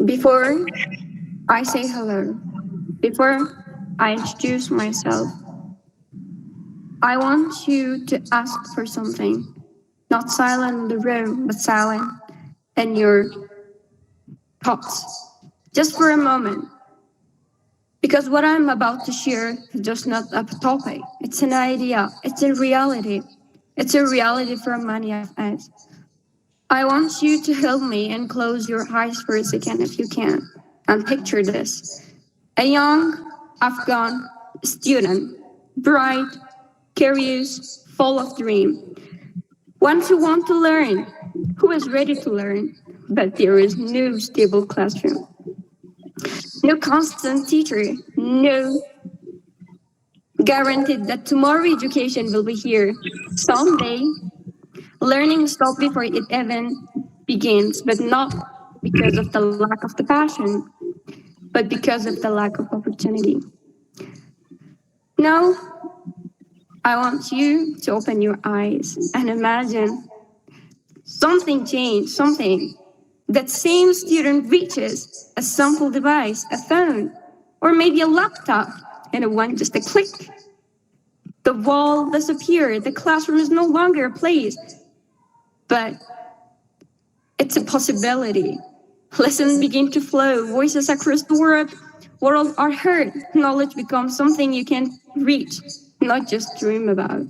Before I say hello, before I introduce myself, I want you to ask for something. Not silent in the room, but silent in your thoughts. Just for a moment. Because what I'm about to share is just not a topic. It's an idea. It's a reality. It's a reality for many of us. I want you to help me and close your eyes for a second if you can. And picture this. A young Afghan student, bright, curious, full of dream. One who wants to learn, who is ready to learn, but there is no stable classroom. No constant teacher, no guaranteed that tomorrow education will be here. Someday, learning stops before it even begins, but not because of the lack of the passion, but because of the lack of opportunity. Now, I want you to open your eyes and imagine something changed, something. That same student reaches a simple device, a phone, or maybe a laptop, and it went just a click. The wall disappeared. The classroom is no longer a place, but it's a possibility. Lessons begin to flow. Voices across the world are heard. Knowledge becomes something you can reach, not just dream about,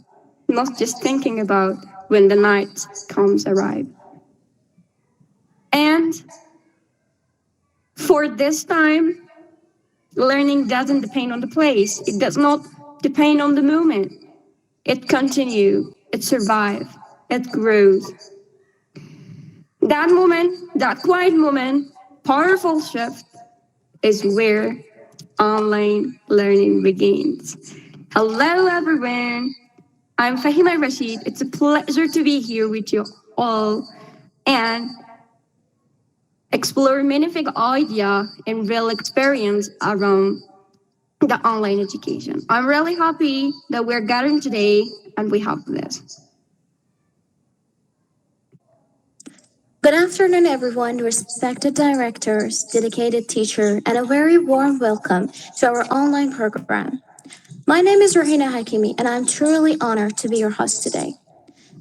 not just thinking about when the night comes arrive. And for this time, learning doesn't depend on the place. It does not depend on the moment. It continues, it survives, it grows. That moment, that quiet moment, powerful shift is where online learning begins. Hello, everyone. I'm Fahima Rashid. It's a pleasure to be here with you all and explore magnific idea and real experience around the online education. I'm really happy that we're gathering today and we have this. Good afternoon, everyone, respected directors, dedicated teacher, and a very warm welcome to our online program. My name is Rahina Hakimi, and I'm truly honored to be your host today.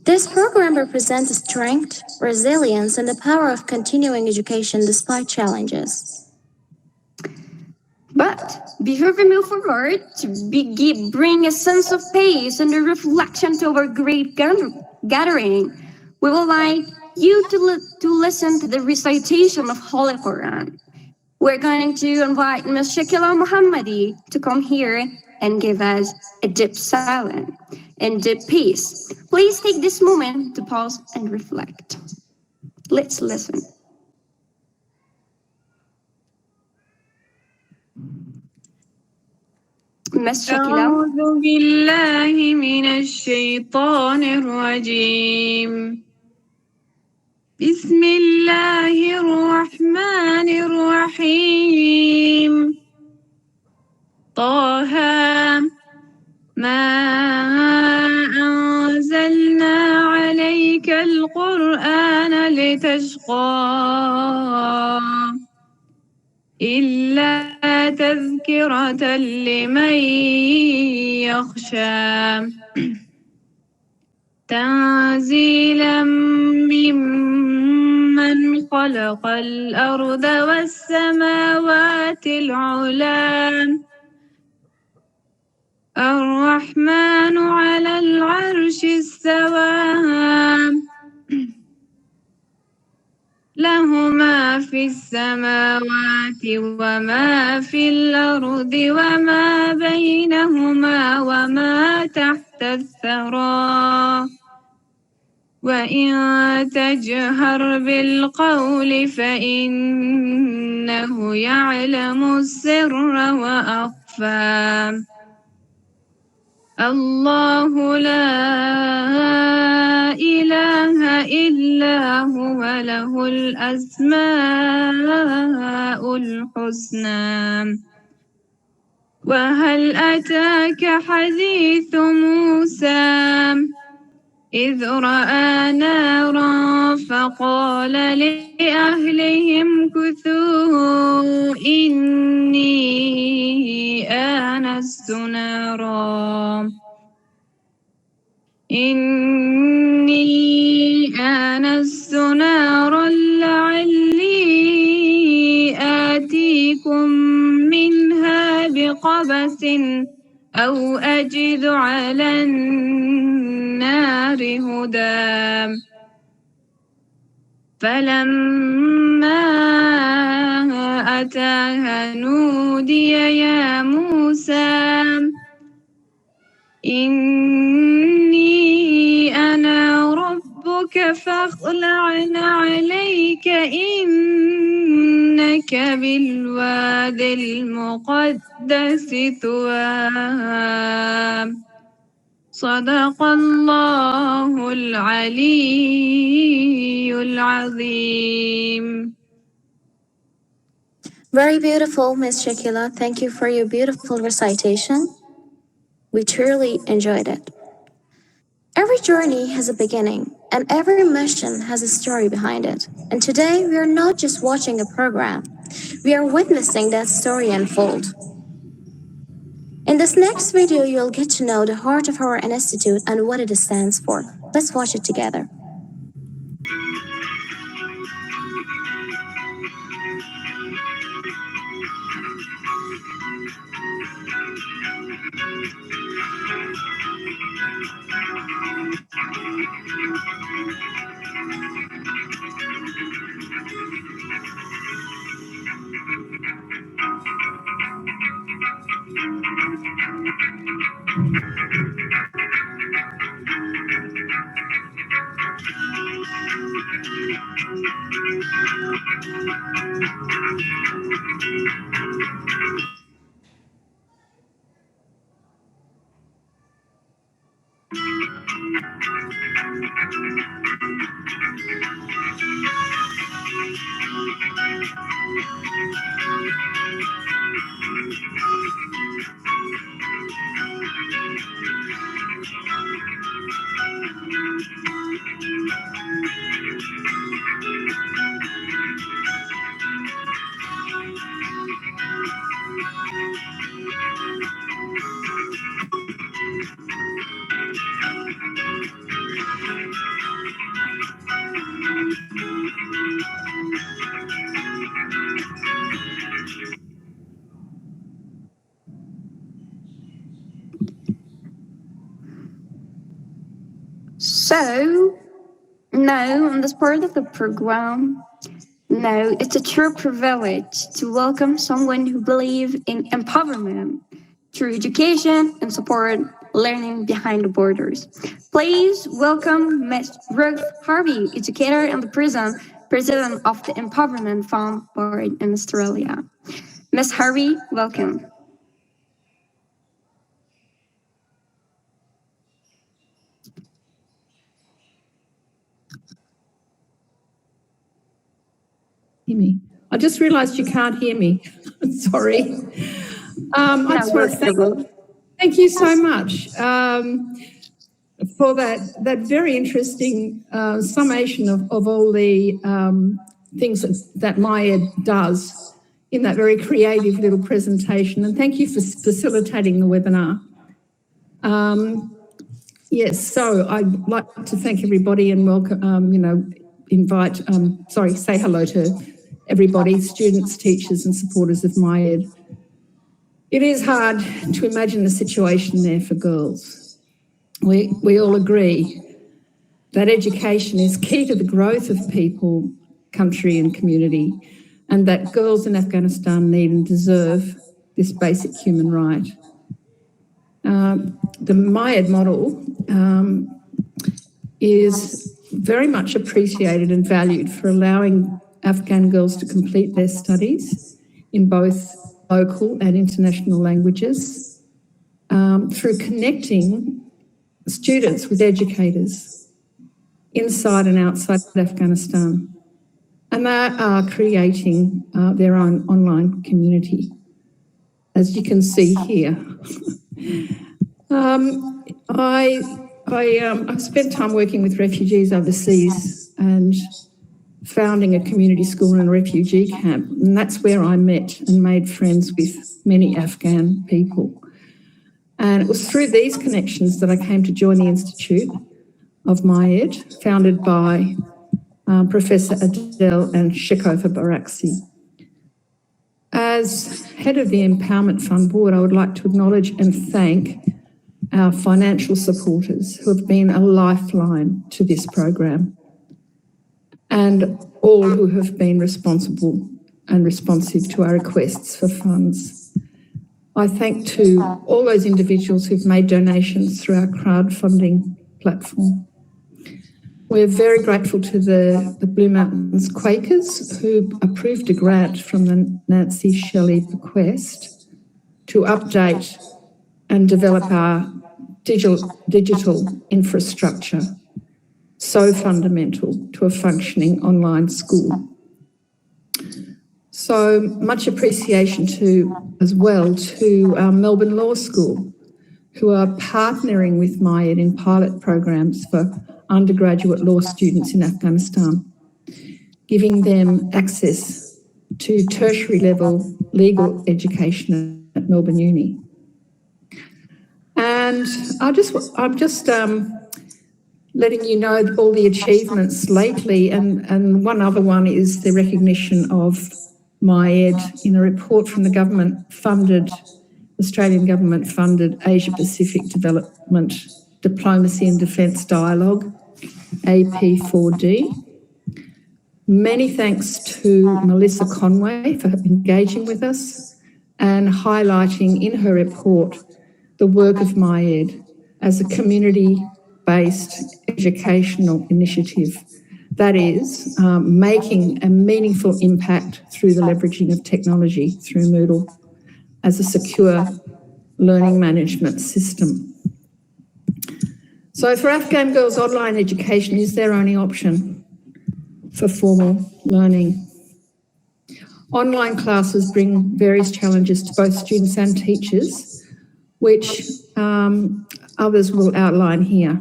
This program represents strength, resilience, and the power of continuing education despite challenges. But before we move forward to bring a sense of pace and a reflection to our great gathering, we would like you to listen to the recitation of Holy Quran. We're going to invite Ms. Shakila Muhammadi to come here and give us a deep silence and deep peace. Please take this moment to pause and reflect. Let's listen. Ms. Shakila. أعوذ بالله من الشيطان الرجيم. بسم الله الرحمن الرحيم. طه ما أنزلنا عليك القرآن لتشقى إلا تذكرة لمن يخشى تنزيلا ممن خلق الأرض والسماوات العلى الرحمن على العرش استوى له ما في السماوات وما في الأرض وما بينهما وما تحت الثرى وإن تجهر بالقول فإنه يعلم السر وأخفى الله لا إله إلا هو له الأسماء الحسنى وهل أتاك حديث موسى إذ رأى نارا فقال لأهلهم كثوا إني آنست نارا لعلي آتيكم منها بقبس أو أجد على النار هدى فلما أتاها نودي يا موسى إني أنا ربك فاخلع عليك إنك بالواد المقدس طوى صدق الله العلي العظيم. Very beautiful, Miss Shakila. Thank you for your beautiful recitation. We truly enjoyed it. Every journey has a beginning, and every mission has a story behind it. And today, we are not just watching a program, we are witnessing that story unfold. In this next video, you'll get to know the heart of our institute and what it stands for. Let's watch it together. So, now on this part of the program, now it's a true privilege to welcome someone who believes in empowerment through education and support learning behind the borders. Please welcome Ms. Ruth Harvey, educator and the president of the Empowerment Fund Board in Australia. Ms. Harvey, welcome. Hear me. I just realised you can't hear me. Sorry. I just want to thank you so much for that very interesting summation of all the things that MyEd does in that very creative little presentation. And thank you for facilitating the webinar. Yes, so I'd like to thank everybody and welcome, say hello to everybody, students, teachers and supporters of MyEd. It is hard to imagine the situation there for girls. We all agree that education is key to the growth of people country and community, and that girls in Afghanistan need and deserve this basic human right. The MIAD model is very much appreciated and valued for allowing Afghan girls to complete their studies in both local and international languages through connecting students with educators inside and outside Afghanistan. And they are creating their own online community, as you can see here. I've spent time working with refugees overseas and founding a community school in a refugee camp, and that's where I met and made friends with many Afghan people. And it was through these connections that I came to join the Institute of MIAD, founded by Professor Adele and Shekofa Baraksi. As head of the Empowerment Fund Board, I would like to acknowledge and thank our financial supporters who have been a lifeline to this program, and all who have been responsible and responsive to our requests for funds. I thank to all those individuals who've made donations through our crowdfunding platform. We're very grateful to the Blue Mountains Quakers who approved a grant from the Nancy Shelley bequest to update and develop our digital infrastructure, so fundamental to a functioning online school. So much appreciation as well to Melbourne Law School, who are partnering with MIAD in pilot programs for undergraduate law students in Afghanistan, giving them access to tertiary level legal education at Melbourne Uni. And I'm just letting you know all the achievements lately, and one other one is the recognition of MIAD in a report from the Australian government funded Asia Pacific Development Diplomacy and Defence Dialogue, AP4D. Many thanks to Melissa Conway for engaging with us and highlighting in her report the work of MIAD as a community-based educational initiative that is making a meaningful impact through the leveraging of technology through Moodle as a secure learning management system. So for Afghan girls, online education is their only option for formal learning. Online classes bring various challenges to both students and teachers, which others will outline here.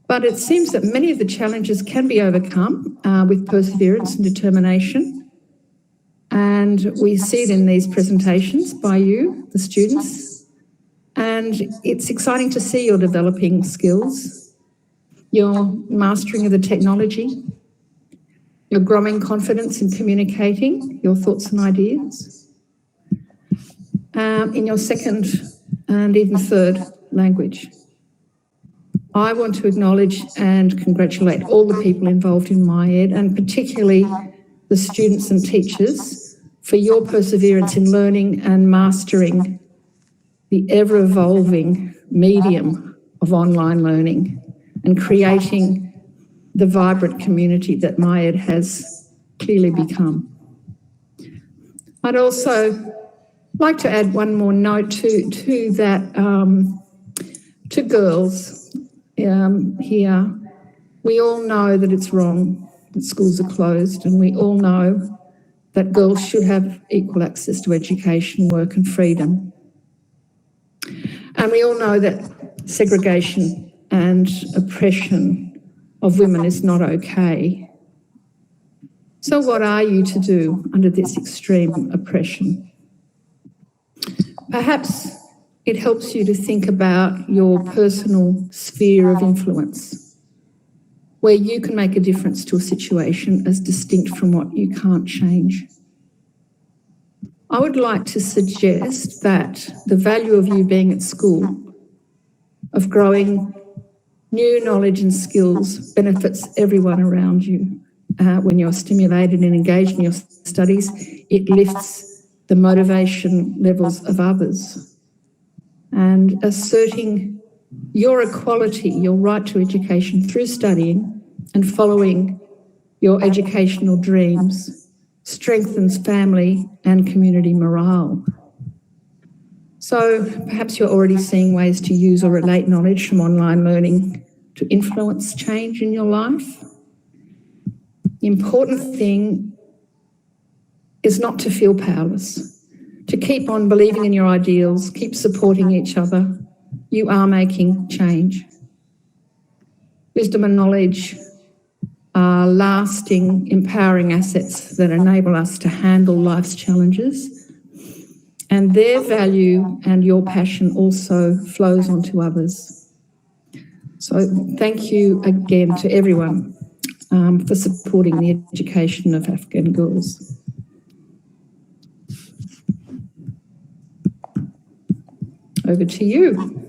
But it seems that many of the challenges can be overcome with perseverance and determination. And we see it in these presentations by you, the students. And it's exciting to see your developing skills, your mastering of the technology, your growing confidence in communicating your thoughts and ideas in your second and even third language. I want to acknowledge and congratulate all the people involved in MIAD, and particularly the students and teachers, for your perseverance in learning and mastering the ever-evolving medium of online learning and creating the vibrant community that MIAD has clearly become. I'd also like to add one more note to that, to girls here. We all know that it's wrong that schools are closed, and we all know that girls should have equal access to education, work and freedom. And we all know that segregation and oppression of women is not okay. So what are you to do under this extreme oppression? Perhaps it helps you to think about your personal sphere of influence, where you can make a difference to a situation as distinct from what you can't change. I would like to suggest that the value of you being at school, of growing new knowledge and skills, benefits everyone around you. when you're stimulated and engaged in your studies, it lifts the motivation levels of others. And asserting your equality, your right to education through studying and following your educational dreams strengthens family and community morale. So perhaps you're already seeing ways to use or relate knowledge from online learning to influence change in your life. The important thing is not to feel powerless, to keep on believing in your ideals, keep supporting each other. You are making change. Wisdom and knowledge are lasting, empowering assets that enable us to handle life's challenges, and their value and your passion also flows onto others. So thank you again to everyone for supporting the education of Afghan girls. Over to you.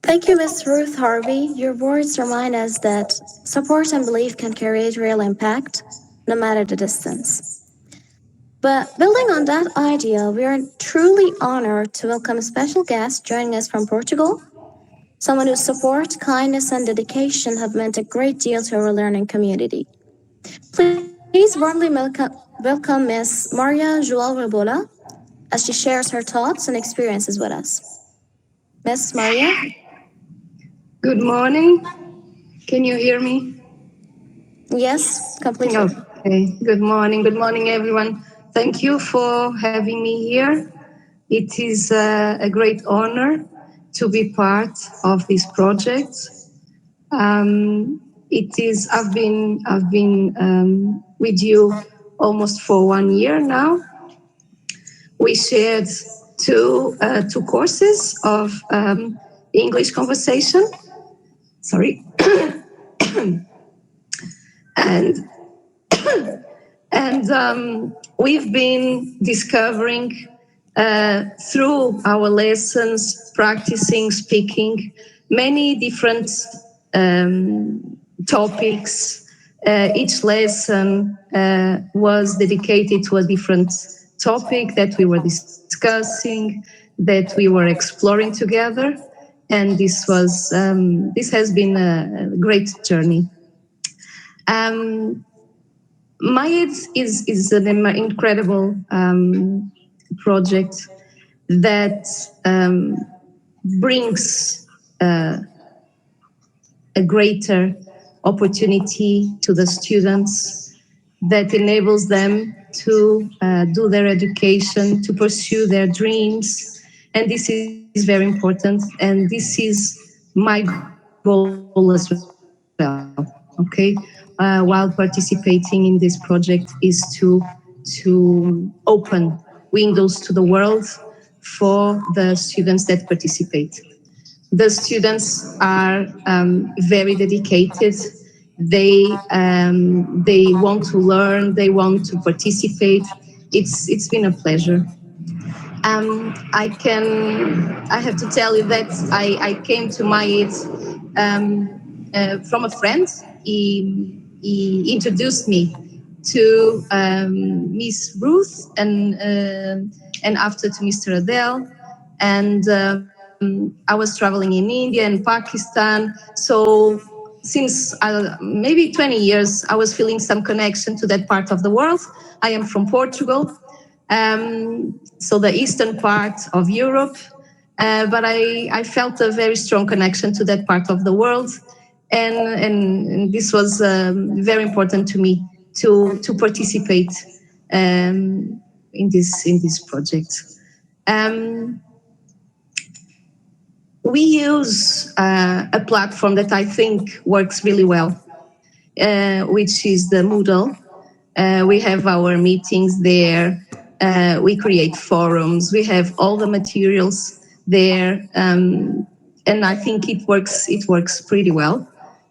Thank you, Ms. Ruth Harvey. Your words remind us that support and belief can create real impact, no matter the distance. But building on that idea, we are truly honored to welcome a special guest joining us from Portugal, someone whose support, kindness, and dedication have meant a great deal to our learning community. Please warmly welcome Ms. Maria João Rebola as she shares her thoughts and experiences with us. Ms. Maria? Good morning. Can you hear me? Yes, completely. Okay. Good morning, everyone. Thank you for having me here. It is a great honor to be part of this project. It is. I've been with you almost for 1 year now. We shared two courses of English conversation. Sorry. and we've been discovering through our lessons, practicing speaking, many different topics. Each lesson was dedicated to a different topic that we were discussing, that we were exploring together, and this has been a great journey. MyEd is an incredible project that brings a greater opportunity to the students, that enables them to do their education, to pursue their dreams. And this is very important. And this is my goal as well. Okay. While participating in this project is to open windows to the world for the students that participate. The students are very dedicated. They want to learn. They want to participate. It's been a pleasure. I have to tell you that I came to MyEd from a friend. He introduced me to Miss Ruth and after to Mr. Adele. And I was traveling in India and Pakistan. So since maybe 20 years, I was feeling some connection to that part of the world. I am from Portugal, so the eastern part of Europe. But I felt a very strong connection to that part of the world. And this was very important to me to participate in this project. We use a platform that I think works really well, which is the Moodle. We have our meetings there. We create forums. We have all the materials there, and I think it works pretty well.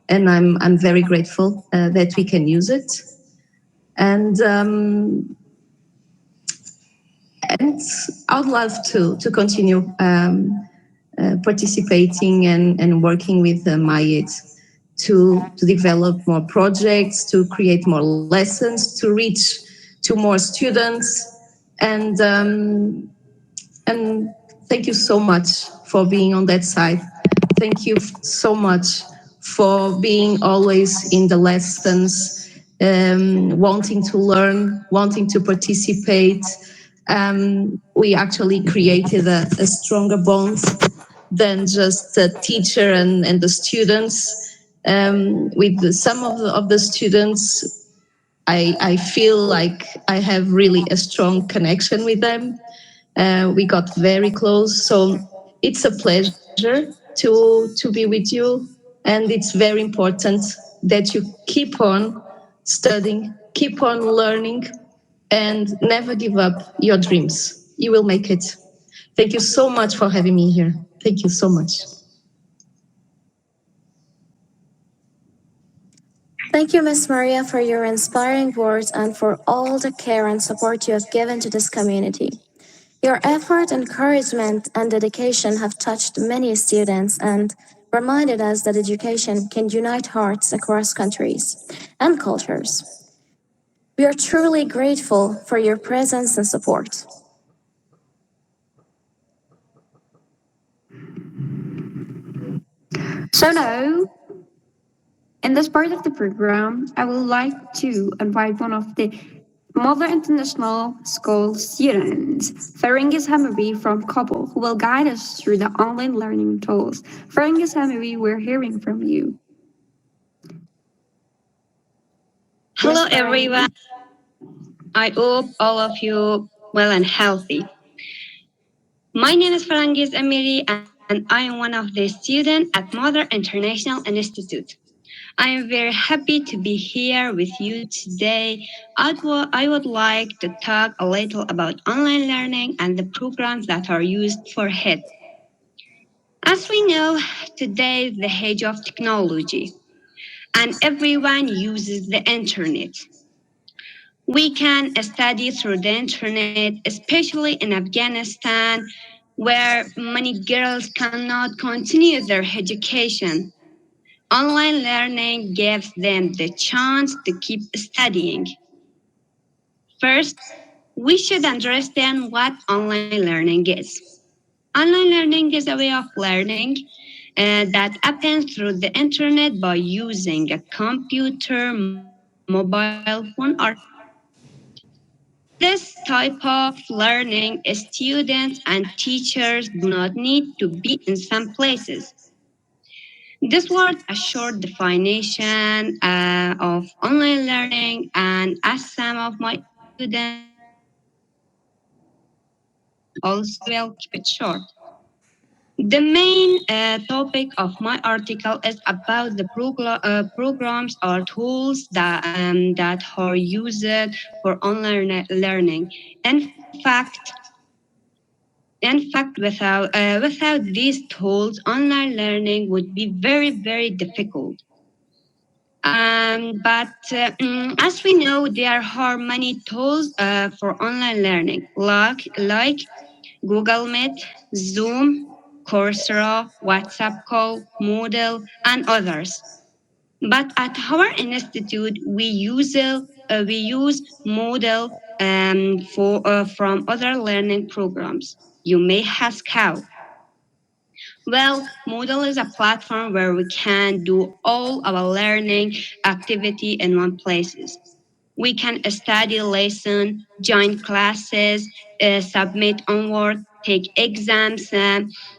And I'm very grateful that we can use it. And I would love to continue participating and working with Mayet to develop more projects, to create more lessons, to reach to more students. And thank you so much for being on that side. Thank you so much for being always in the lessons, wanting to learn, wanting to participate. We actually created a stronger bond than just the teacher and the students. With some of the students, I feel like I have really a strong connection with them. We got very close. So it's a pleasure to be with you. And it's very important that you keep on studying, keep on learning, and never give up your dreams. You will make it. Thank you so much for having me here. Thank you so much. Thank you, Miss Maria, for your inspiring words and for all the care and support you have given to this community. Your effort, encouragement, and dedication have touched many students and reminded us that education can unite hearts across countries and cultures. We are truly grateful for your presence and support. So now, in this part of the program, I would like to invite one of the Mother International School students, Ferengis Hamabi from Kabul, who will guide us through the online learning tools. Ferengis Hamabi, we're hearing from you. Hello, everyone. I hope all of you well and healthy. My name is Farangis Amiri, and I am one of the students at Mother International Institute. I am very happy to be here with you today. I would like to talk a little about online learning and the programs that are used for it. As we know, today is the age of technology, and everyone uses the internet. We can study through the internet, especially in Afghanistan, where many girls cannot continue their education. Online learning gives them the chance to keep studying. First, we should understand what online learning is. Online learning is a way of learning that happens through the internet by using a computer, mobile phone, or tablet. In this type of learning, students and teachers do not need to be in some places. This was a short definition of online learning, and as some of my students also know, I will keep it short. The main topic of my article is about the programs or tools that are used for online learning. In fact, without these tools, online learning would be very, very difficult. But as we know, there are many tools for online learning, like Google Meet, Zoom, Coursera, WhatsApp Call, Moodle, and others. But at our institute, we use Moodle for from other learning programs. You may ask how. Well, Moodle is a platform where we can do all our learning activity in one places. We can study lesson, join classes, submit homework, take exams,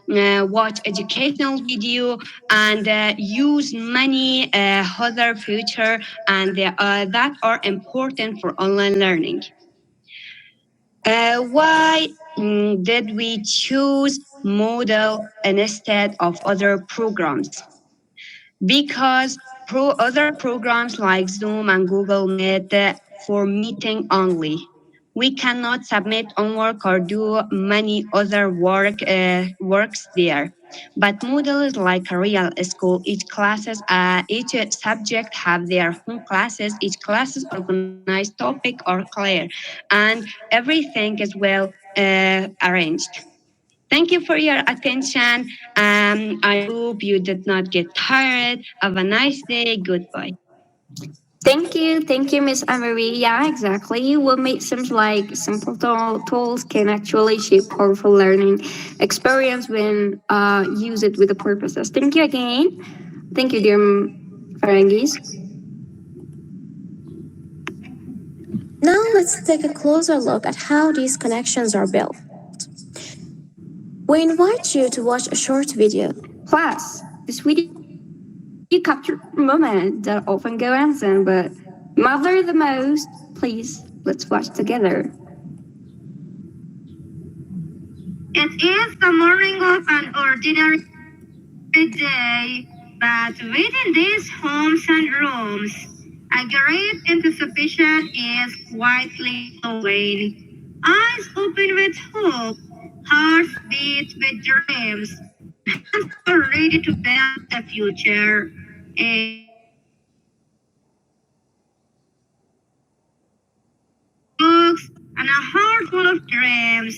watch educational video, and use many other features and that are important for online learning. Why did we choose Moodle instead of other programs? Because other programs like Zoom and Google Meet for meeting only. We cannot submit homework or do many other works there. But Moodle is like a real school. Each subject have their own classes. Each classes organized topic are clear, and everything is well arranged. Thank you for your attention. I hope you did not get tired. Have a nice day. Goodbye. Thank you, Miss Emery. Yeah, exactly. What makes seems like simple tools can actually shape powerful learning experience when use it with the purposes. Thank you again. Thank you, dear Farangis. Now let's take a closer look at how these connections are built. We invite you to watch a short video. Plus, this video captured moments that often go unseen, but matter the most. Please, let's watch together. It is the morning of an ordinary day, but within these homes and rooms, a great anticipation is quietly flowing. Eyes open with hope, hearts beat with dreams, and hands are ready to build a future. A books and a heart full of dreams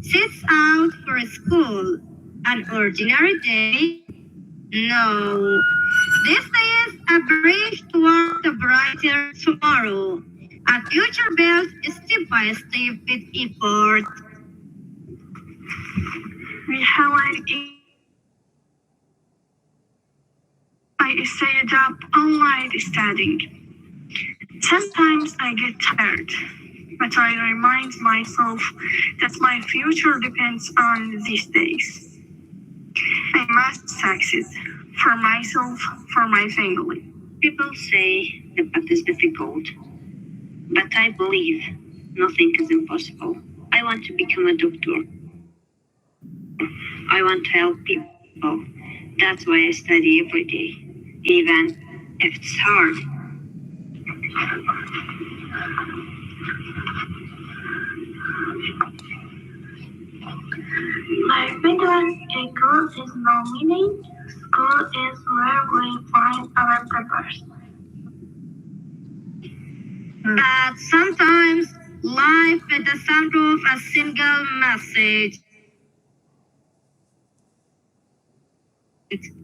sets out for school. An ordinary day? No. This is a bridge toward a brighter tomorrow. A future built step by step with effort. We highlight I stayed up all night studying. Sometimes I get tired, but I remind myself that my future depends on these days. I must succeed for myself, for my family. People say the path is difficult, but I believe nothing is impossible. I want to become a doctor. I want to help people. That's why I study every day, even if it's hard. My biggest goal is no meaning. School is where we find our purpose. But sometimes life with the sound of a single message.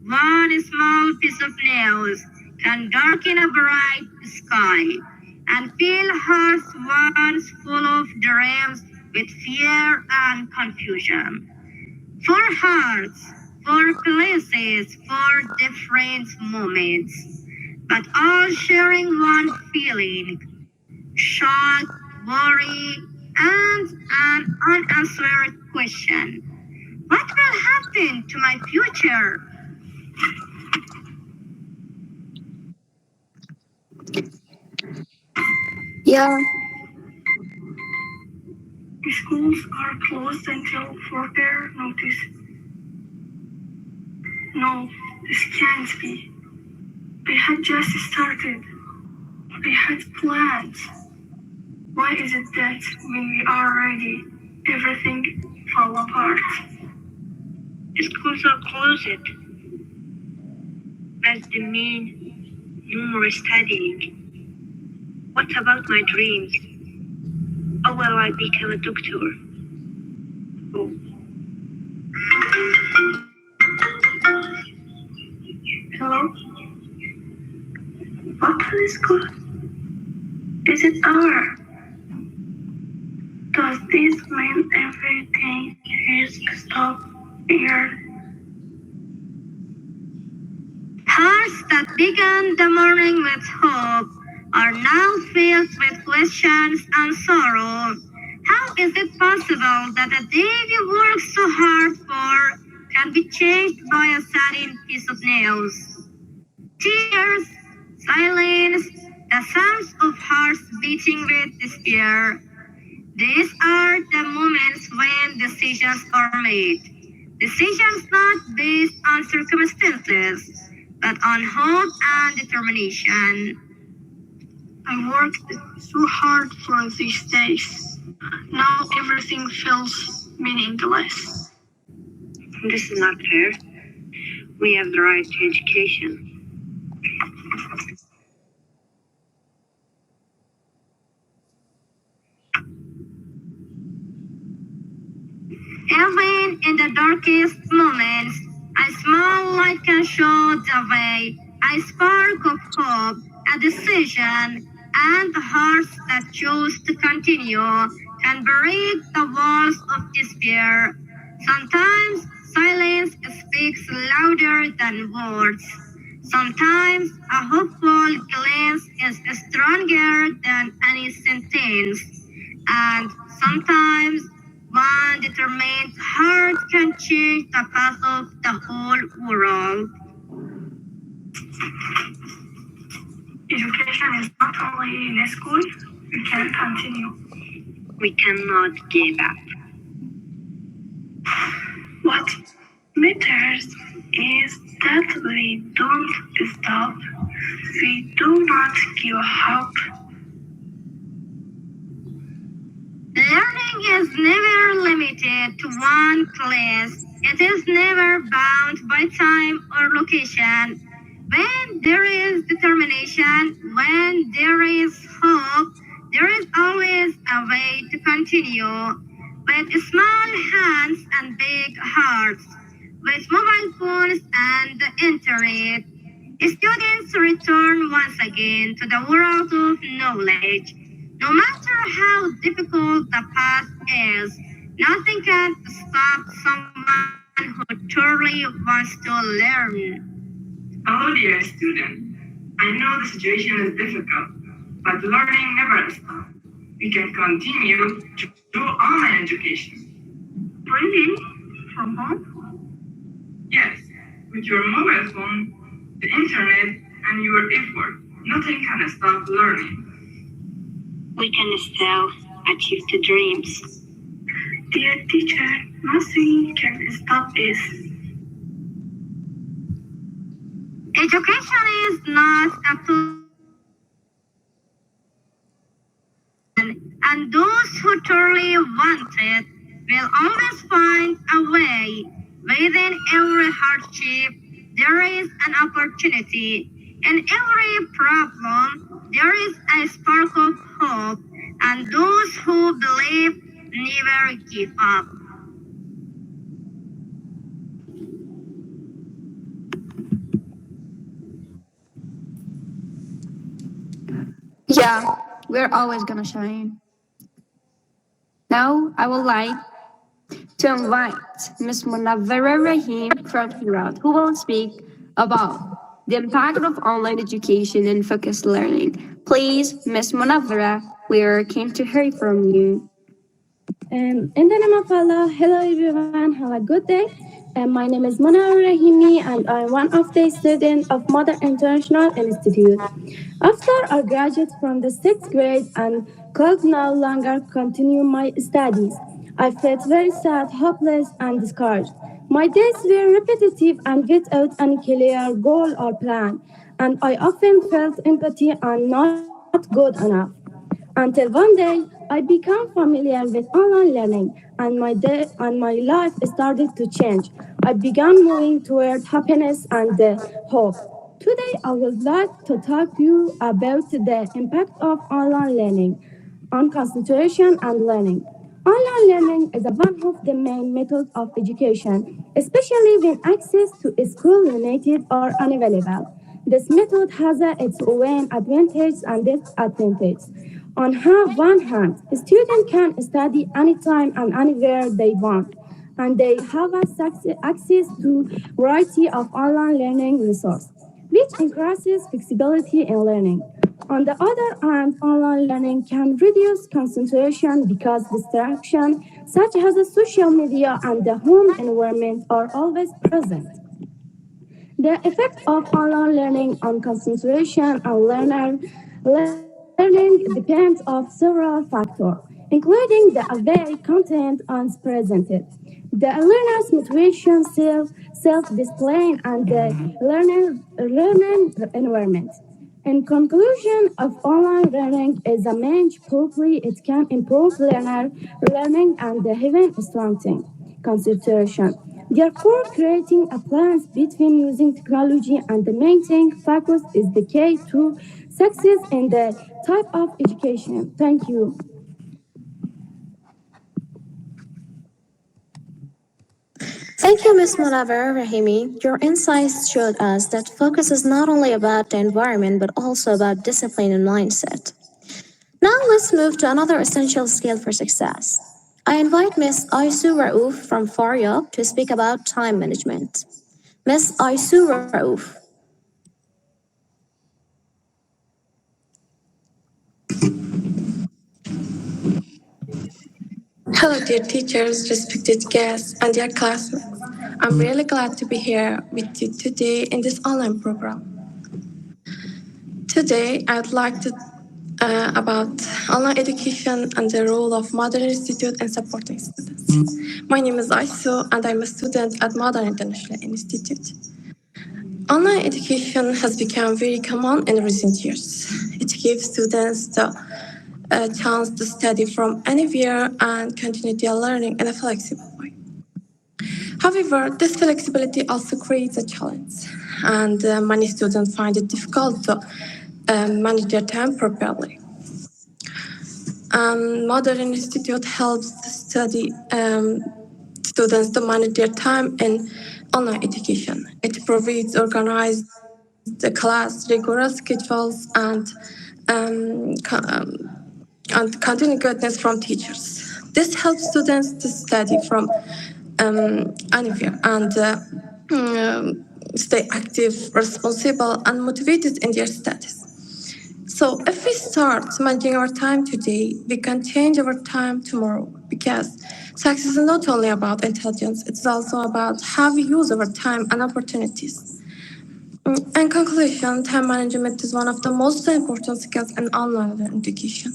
One small piece of news can darken a bright sky and fill hearts once full of dreams with fear and confusion. For hearts, for places, for different moments, but all sharing one feeling shock, worry, and an unanswered question. What will happen to my future? Yeah, Schools are closed until further notice. No, this can't be. I had just started. I had plans. Why is it that when we are ready, everything fall apart? Schools are closed. Does it mean no more studying? What about my dreams? Or will I become a doctor? Oh. Hello? What is good? Is it over? Does this mean everything is stopped here? Hearts that began the morning with hope are now filled with questions and sorrow. How is it possible that a day we work so hard for can be changed by a sudden piece of news? Tears, silence, the sounds of hearts beating with despair. These are the moments when decisions are made. Decisions not based on circumstances, but on hope and determination. I worked so hard for these days. Now everything feels meaningless. This is not fair. We have the right to education. Even in the darkest moments, a small light can show the way, a spark of hope, a decision, and hearts that choose to continue can break the walls of despair. Sometimes silence speaks louder than words. Sometimes a hopeful glance is stronger than any sentence. And sometimes one determined heart can change the path of the whole world. Education is not only in school, we can continue. We cannot give up. What matters is that we don't stop. We do not give up. Learning is never limited to one place. It is never bound by time or location. When there is determination, when there is hope, there is always a way to continue. With small hands and big hearts, with mobile phones and the internet, students return once again to the world of knowledge. No matter how difficult the path is, nothing can stop someone who truly wants to learn. Hello, dear student. I know the situation is difficult, but learning never stops. We can continue through online education. Really? From home? Yes, with your mobile phone, the internet, and your effort, nothing can stop learning. We can still achieve the dreams. Dear teacher, nothing can stop us. Education is not a and those who truly want it will always find a way. Within every hardship, there is an opportunity. In every problem, there is a spark of hope, and those who believe never give up. Yeah, we're always gonna shine. Now, I would like to invite Ms. Munawwara Rahim from Herat, who will speak about the impact of online education and focused learning. Please, Ms. Munawwara, we are keen to hear from you. In the name of Allah, hello everyone, have a good day. My name is Mona Rahimi and I'm one of the students of Modern International Institute. After I graduated from the sixth grade and could no longer continue my studies, I felt very sad, hopeless, and discouraged. My days were repetitive and without any clear goal or plan, and I often felt empty and not good enough. Until one day, I became familiar with online learning, and my life started to change. I began moving toward happiness and hope. Today, I would like to talk to you about the impact of online learning on concentration and learning. Online learning is one of the main methods of education, especially when access to a school limited or unavailable. This method has its own advantages and disadvantages. On one hand, students can study anytime and anywhere they want, and they have access to variety of online learning resources, which increases flexibility in learning. On the other hand, online learning can reduce concentration because distractions such as social media and the home environment are always present. The effect of online learning on concentration and learning depends on several factors, including the way content is presented, the learner's motivation, self-discipline, and the learning environment. In conclusion, of online learning is a managed properly, it can improve learner learning and even strengthen concentration. Therefore, creating a balance between using technology and maintaining focus is the key to success in the type of education. Thank you. Thank you, Ms. Munavar Rahimi. Your insights showed us that focus is not only about the environment but also about discipline and mindset. Now let's move to another essential skill for success. I invite Ms. Aisu Raouf from Faryab to speak about time management. Ms. Aisu Raouf. Hello, dear teachers, respected guests, and dear classmates. I'm really glad to be here with you today in this online program. Today, I'd like to about online education and the role of Modern Institute in supporting students. My name is Aisu, and I'm a student at Modern International Institute. Online education has become very common in recent years. It gives students the chance to study from anywhere and continue their learning in a flexible way. However, this flexibility also creates a challenge, and many students find it difficult to manage their time properly. Modern Institute helps students to manage their time in online education. It provides organized class, rigorous schedules, and continued guidance from teachers. This helps students to study from anywhere and stay active, responsible, and motivated in their studies. So, if we start managing our time today, we can change our time tomorrow because success is not only about intelligence, it's also about how we use our time and opportunities. In conclusion, time management is one of the most important skills in online education.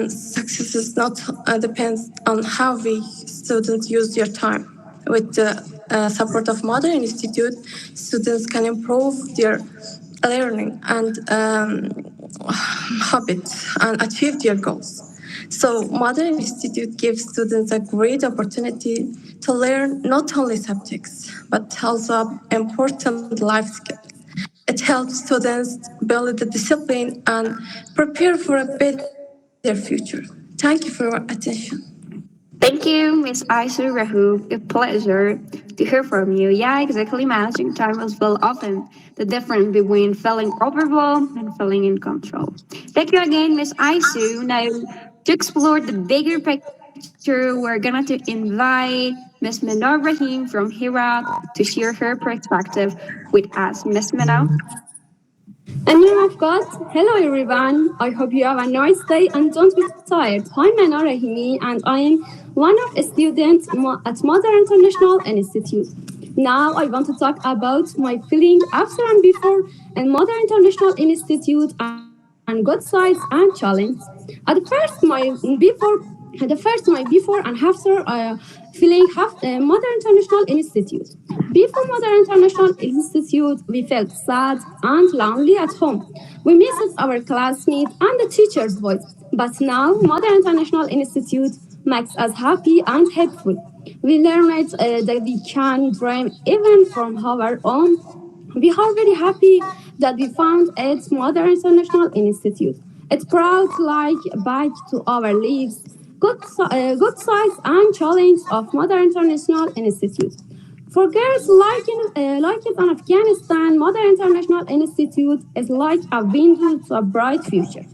Success is not depends on how we students use their time. With the support of Modern Institute, students can improve their learning and habits and achieve their goals. So, Modern Institute gives students a great opportunity to learn not only subjects but also important life skills. It helps students build the discipline and prepare for a better future. Thank you for your attention. Thank you, Miss Aisu Rahu. A pleasure to hear from you. Yeah, exactly. Managing time is well often the difference between feeling overwhelmed and feeling in control. Thank you again, Miss Aisu. Now, to explore the bigger picture, we're gonna to invite Miss Minna Rahim from Herat to share her perspective with us. Miss Minna. And here I've got, hello everyone. I hope you have a nice day and don't be tired. I'm Mana Rahimi and I am one of the students at Modern International Institute. Now I want to talk about my feeling after and before in Modern International Institute and good sides and challenges. At first my before and after feeling Modern International Institute. Before Modern International Institute, we felt sad and lonely at home. We missed our classmates and the teacher's voice. But now, Modern International Institute makes us happy and helpful. We learned that we can dream even from our own. We are very happy that we found its Modern International Institute. It brought like back to our lives good sides and challenges of Modern International Institute. For girls like it in Afghanistan, Modern International Institute is like a window to a bright future.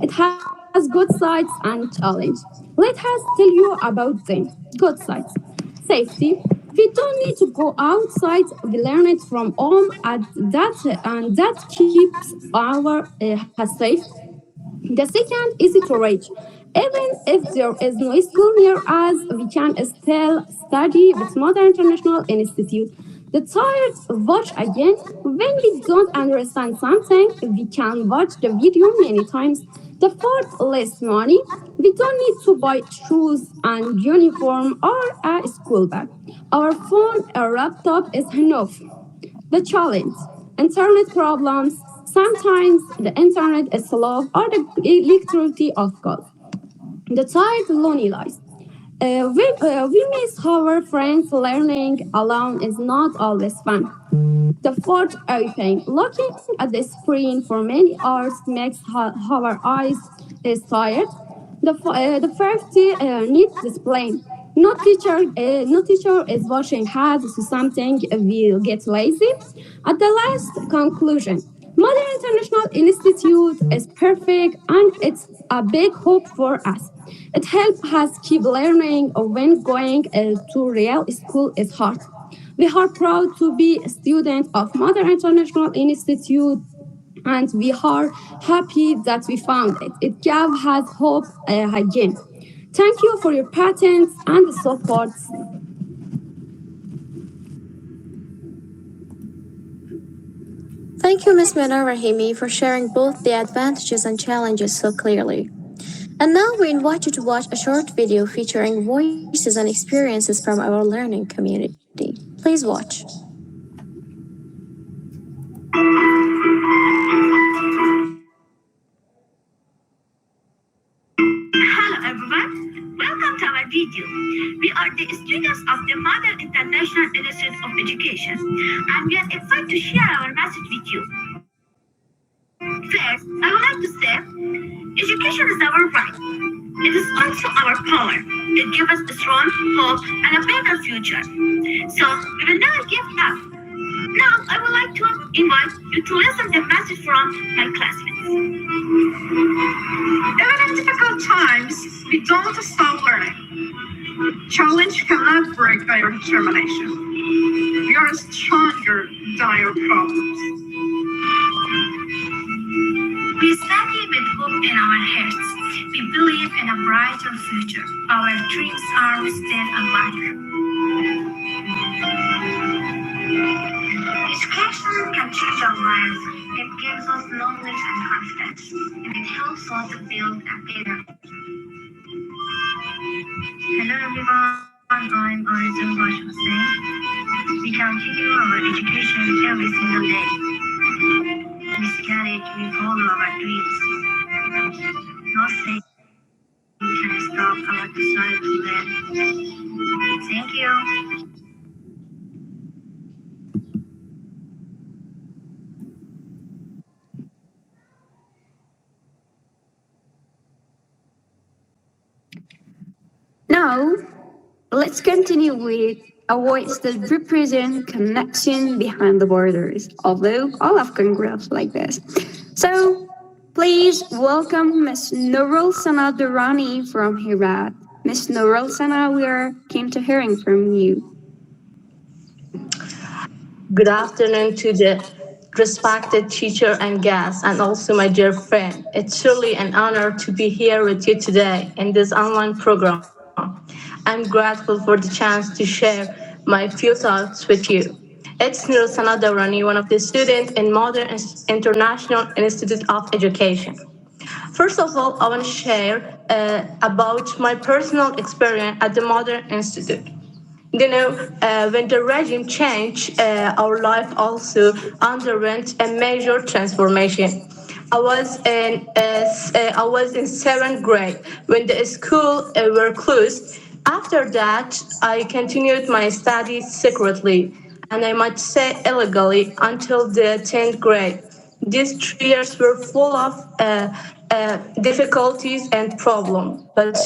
It has good sides and challenges. Let us tell you about them. Good sides. Safety. We don't need to go outside. We learn it from home and that keeps our us safe. The second is to reach. Even if there is no school near us, we can still study with Modern International Institute. The third, watch again. When we don't understand something, we can watch the video many times. The fourth, less money. We don't need to buy shoes and uniform or a school bag. Our phone or laptop is enough. The challenge, internet problems. Sometimes the internet is slow or the electricity of God. The third, loneliness. We miss our friends. Learning alone is not always fun. The fourth, everything. Looking at the screen for many hours makes our eyes tired. The fifth, need discipline. No teacher is washing hands, so something will get lazy. At the last conclusion, Modern International Institute is perfect and it's a big hope for us. It helps us keep learning when going to real school is hard. We are proud to be a student of Modern International Institute and we are happy that we found it. It gives us hope again. Thank you for your patience and support. Thank you, Ms. Mina Rahimi, for sharing both the advantages and challenges so clearly. And now we invite you to watch a short video featuring voices and experiences from our learning community. Please watch. Hello everyone, welcome to our video. We are the students of the Modern International Institute of Education and we are excited to share our message with you. First, I would like to say, education is our right. It is also our power. It gives us a strong hope and a better future. So, we will never give up. Now, I would like to invite you to listen to the message from my classmates. Even in difficult times, we don't stop learning. Challenge cannot break our determination. We are stronger than our problems. We study with hope in our hearts. We believe in a brighter future. Our dreams are still alive. Education can change our lives. It gives us knowledge and confidence, and it helps us to build a better. Hello everyone, I'm Arjun Hussein. We continue our education every single day. We study, we follow our dreams. Nothing can stop our desire to learn. Thank you. Now, let's continue with a voice that represents connection behind the borders, although all Afghan groups like this. So, please welcome Ms. Nurul Sana Durrani from Herat. Ms. Nurul Sana, we are keen to hearing from you. Good afternoon to the respected teacher and guests, and also my dear friend. It's truly an honor to be here with you today in this online program. I'm grateful for the chance to share my few thoughts with you. It's Nurul Sanadawarani, one of the students in Modern International Institute of Education. First of all, I want to share about my personal experience at the Modern Institute. When the regime changed, our life also underwent a major transformation. I was in seventh grade when the school were closed. After that, I continued my studies secretly, and I might say illegally, until the 10th grade. These 3 years were full of difficulties and problems, but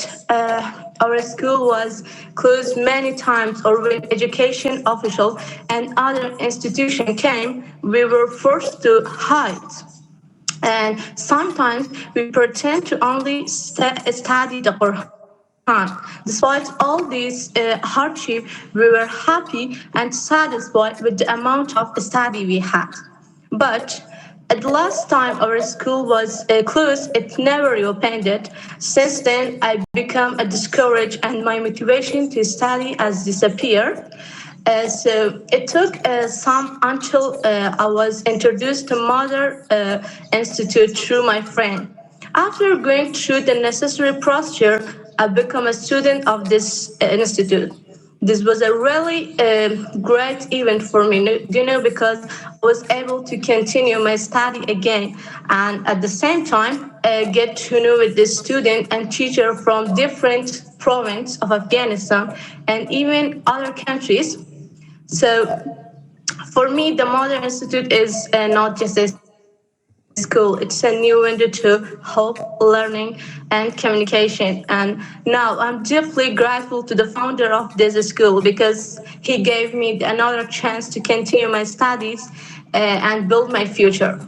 our school was closed many times, or when education officials and other institutions came, we were forced to hide. And sometimes we pretend to only study the Quran. Despite all these hardship, we were happy and satisfied with the amount of study we had. But at the last time our school was closed, it never reopened it. Since then, I became discouraged and my motivation to study has disappeared. So it took some until I was introduced to Mother Institute through my friend. After going through the necessary procedure, I became a student of this institute. This was a really great event for me, because I was able to continue my study again, and at the same time, get to know with the student and teacher from different provinces of Afghanistan and even other countries. So for me, the Modern Institute is not just a school, school. It's a new window to hope, learning, and communication. And now I'm deeply grateful to the founder of this school because he gave me another chance to continue my studies and build my future.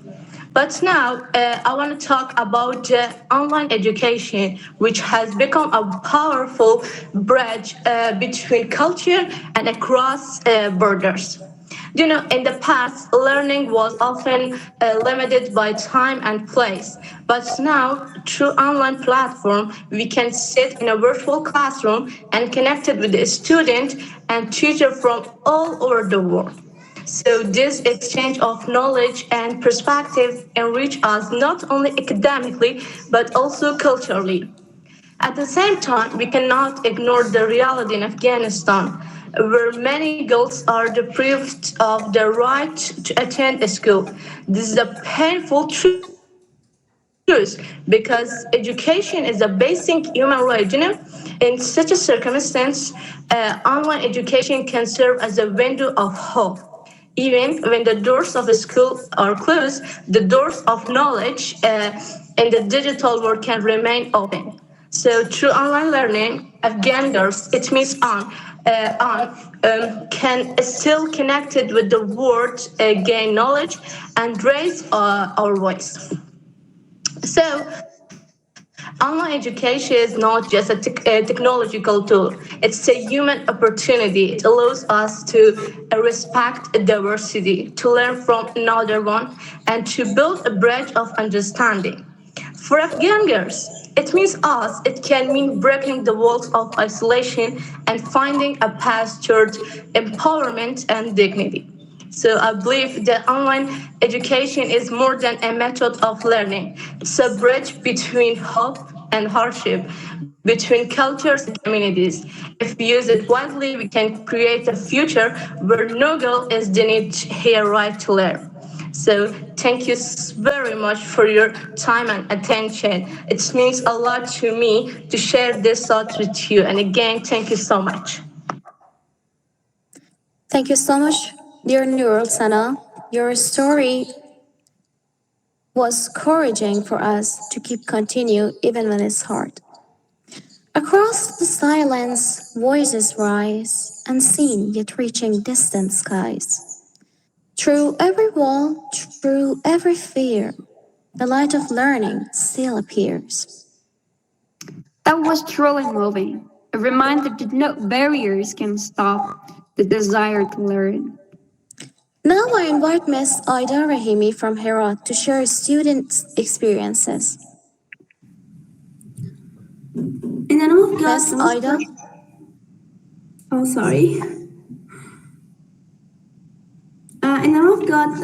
But now I want to talk about online education, which has become a powerful bridge between culture and across borders. You know, in the past, learning was often limited by time and place. But now, through online platform, we can sit in a virtual classroom and connected with a student and teacher from all over the world. So this exchange of knowledge and perspective enrich us not only academically but also culturally. At the same time, we cannot ignore the reality in Afghanistan, where many girls are deprived of the right to attend a school. This is a painful truth because education is a basic human right. In such a circumstance, online education can serve as a window of hope. Even when the doors of a school are closed, the doors of knowledge in the digital world can remain open. So through online learning, Afghan girls, it means can still connected with the world, gain knowledge, and raise our voice. So, online education is not just a technological tool, it's a human opportunity. It allows us to respect diversity, to learn from another one, and to build a bridge of understanding. For Afghan girls, it means us. It can mean breaking the walls of isolation and finding a path toward empowerment and dignity. So I believe that online education is more than a method of learning. It's a bridge between hope and hardship, between cultures and communities. If we use it wisely, we can create a future where no girl is denied her right to learn. So thank you very much for your time and attention. It means a lot to me to share this thought with you. And again, thank you so much. Thank you so much, dear Nurul Sana. Your story was encouraging for us to keep continue even when it's hard. Across the silence, voices rise, unseen yet reaching distant skies. Through every wall, through every fear, the light of learning still appears. That was truly moving. A reminder that no barriers can stop the desire to learn. Now I invite Miss Aida Rahimi from Herat to share student experiences. In the name of God, Miss Aida? oh sorry. In the name of God,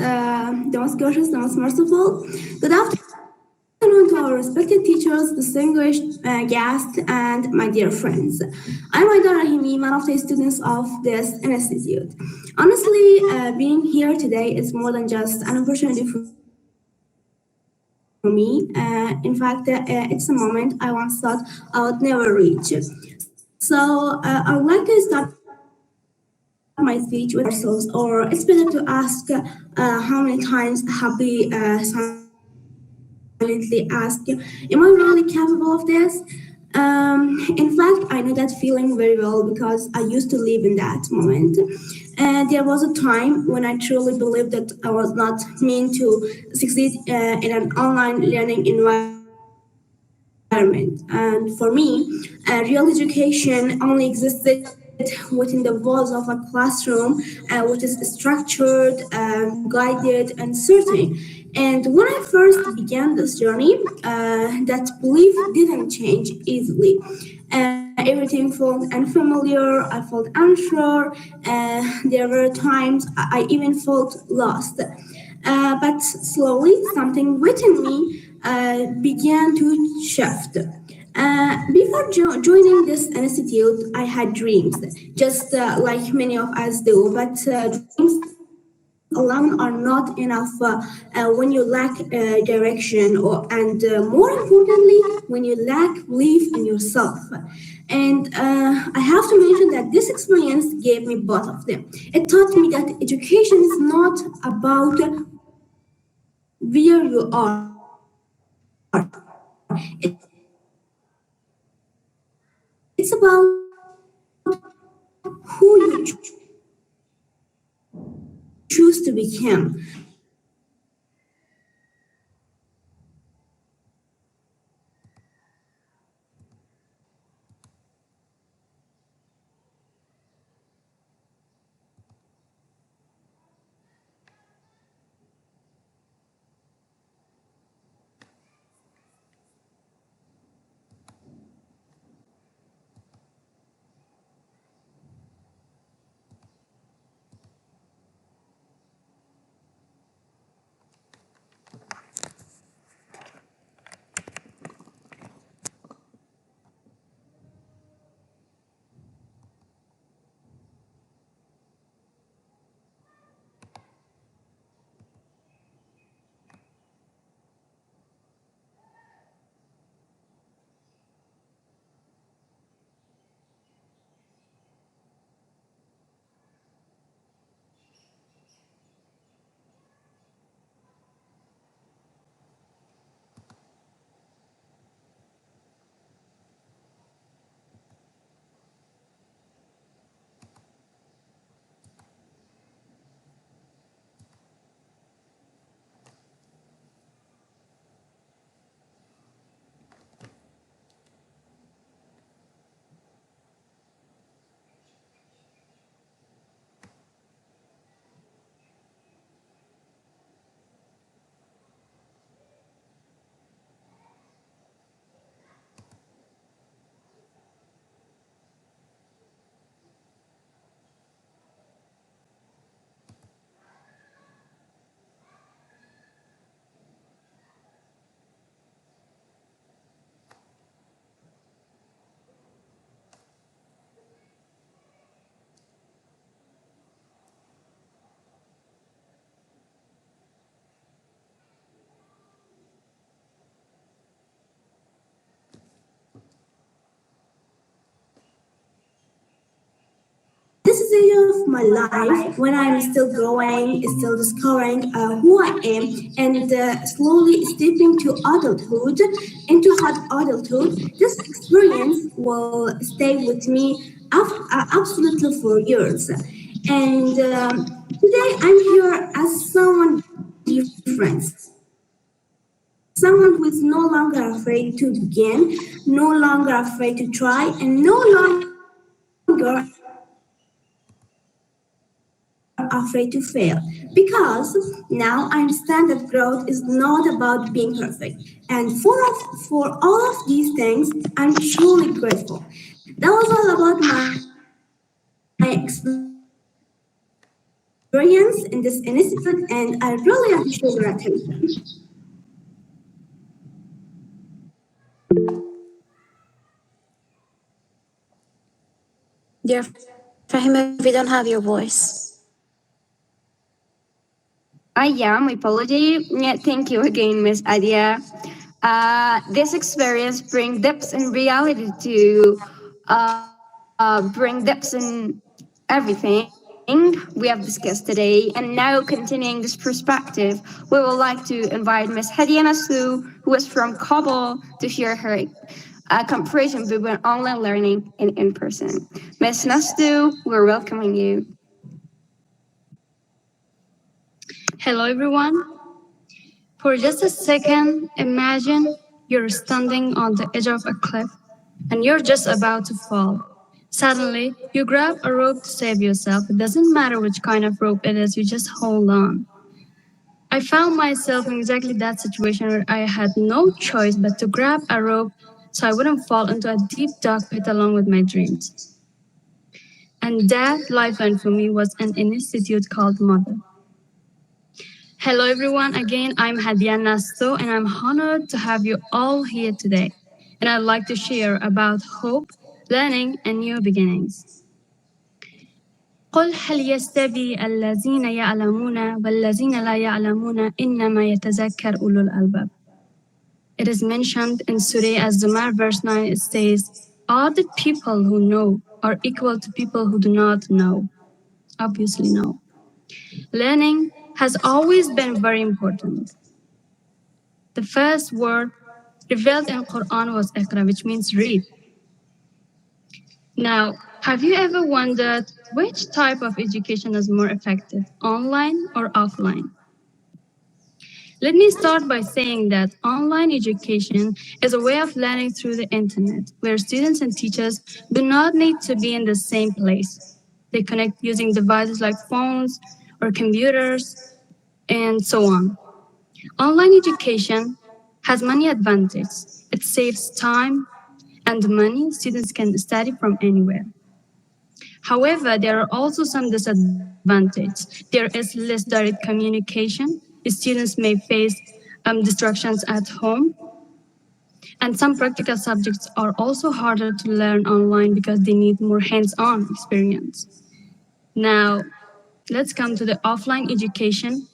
the most gracious, the most merciful. Good afternoon to our respected teachers, distinguished guests, and my dear friends. I'm Aida Rahimi, one of the students of this institute. Honestly, being here today is more than just an opportunity for me. In fact, it's a moment I once thought I would never reach. So I would like to start my speech with ourselves, or it's better to ask how many times have we silently asked, am I really capable of this? In fact, I know that feeling very well because I used to live in that moment. And there was a time when I truly believed that I was not meant to succeed in an online learning environment. And for me, real education only existed within the walls of a classroom, which is structured, guided, and certain. And when I first began this journey, that belief didn't change easily. Everything felt unfamiliar, I felt unsure, there were times I even felt lost. But slowly, something within me began to shift. Before joining this institute, I had dreams, just like many of us do. But dreams alone are not enough when you lack direction, and more importantly, when you lack belief in yourself. And I have to mention that this experience gave me both of them. It taught me that education is not about where you are. It's about who you choose to become. This is the year of my life when I'm still growing, still discovering who I am, and slowly stepping to adulthood, into hard adulthood. This experience will stay with me absolutely for years. And today I'm here as someone different, someone who is no longer afraid to begin, no longer afraid to try, and no longer afraid to fail. Because now I understand that growth is not about being perfect. And for all of these things, I'm truly grateful. That was all about my experience in this institute, and I really appreciate your attention. Dear Fahima, we don't have your voice. Yeah, my apology. Yeah, thank you again, Miss Adia. This experience bring depths and reality to bring depths in everything we have discussed today. And now, continuing this perspective, we would like to invite Miss Hadiana Su, who is from Kabul, to share her comparison between online learning and in person. Miss Nastu, we're welcoming you. Hello, everyone. For just a second, imagine you're standing on the edge of a cliff and you're just about to fall. Suddenly, you grab a rope to save yourself. It doesn't matter which kind of rope it is, you just hold on. I found myself in exactly that situation where I had no choice but to grab a rope so I wouldn't fall into a deep dark pit along with my dreams. And that lifeline for me was an institute called Mother. Hello, everyone. Again, I'm Hadian Nasto, and I'm honored to have you all here today. And I'd like to share about hope, learning, and new beginnings. قل هل يستوي الذين يعلمون والذين لا يعلمون إنما يتذكر أولو الألباب. It is mentioned in Surah Az-Zumar verse 9. It says, "Are the people who know are equal to people who do not know?" Obviously, no. Learning has always been very important. The first word revealed in Quran was Iqra, which means read. Now, have you ever wondered which type of education is more effective, online or offline? Let me start by saying that online education is a way of learning through the internet, where students and teachers do not need to be in the same place. They connect using devices like phones or computers and so on. Online education has many advantages. It saves time and money. Students can study from anywhere. However, there are also some disadvantages. There is less direct communication. Students may face distractions at home, and some practical subjects are also harder to learn online because they need more hands-on experience. Now, let's come to the offline education.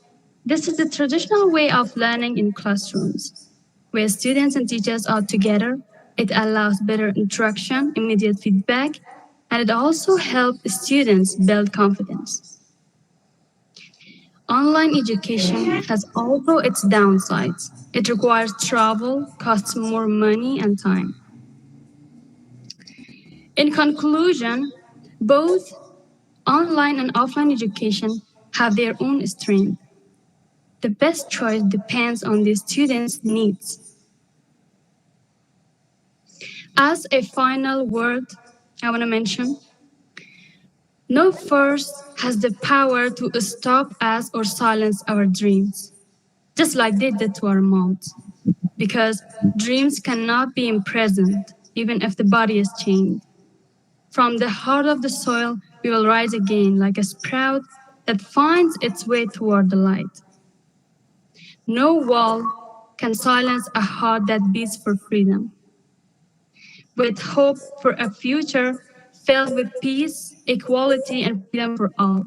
This is the traditional way of learning in classrooms, where students and teachers are together. It allows better interaction, immediate feedback, and it also helps students build confidence. Online education has also its downsides. It requires travel, costs more money and time. In conclusion, both online and offline education have their own strength. The best choice depends on the student's needs. As a final word, I want to mention no force has the power to stop us or silence our dreams, just like they did to our moms. Because dreams cannot be imprisoned, even if the body is chained. From the heart of the soil, we will rise again like a sprout that finds its way toward the light. No wall can silence a heart that beats for freedom. With hope for a future filled with peace, equality, and freedom for all.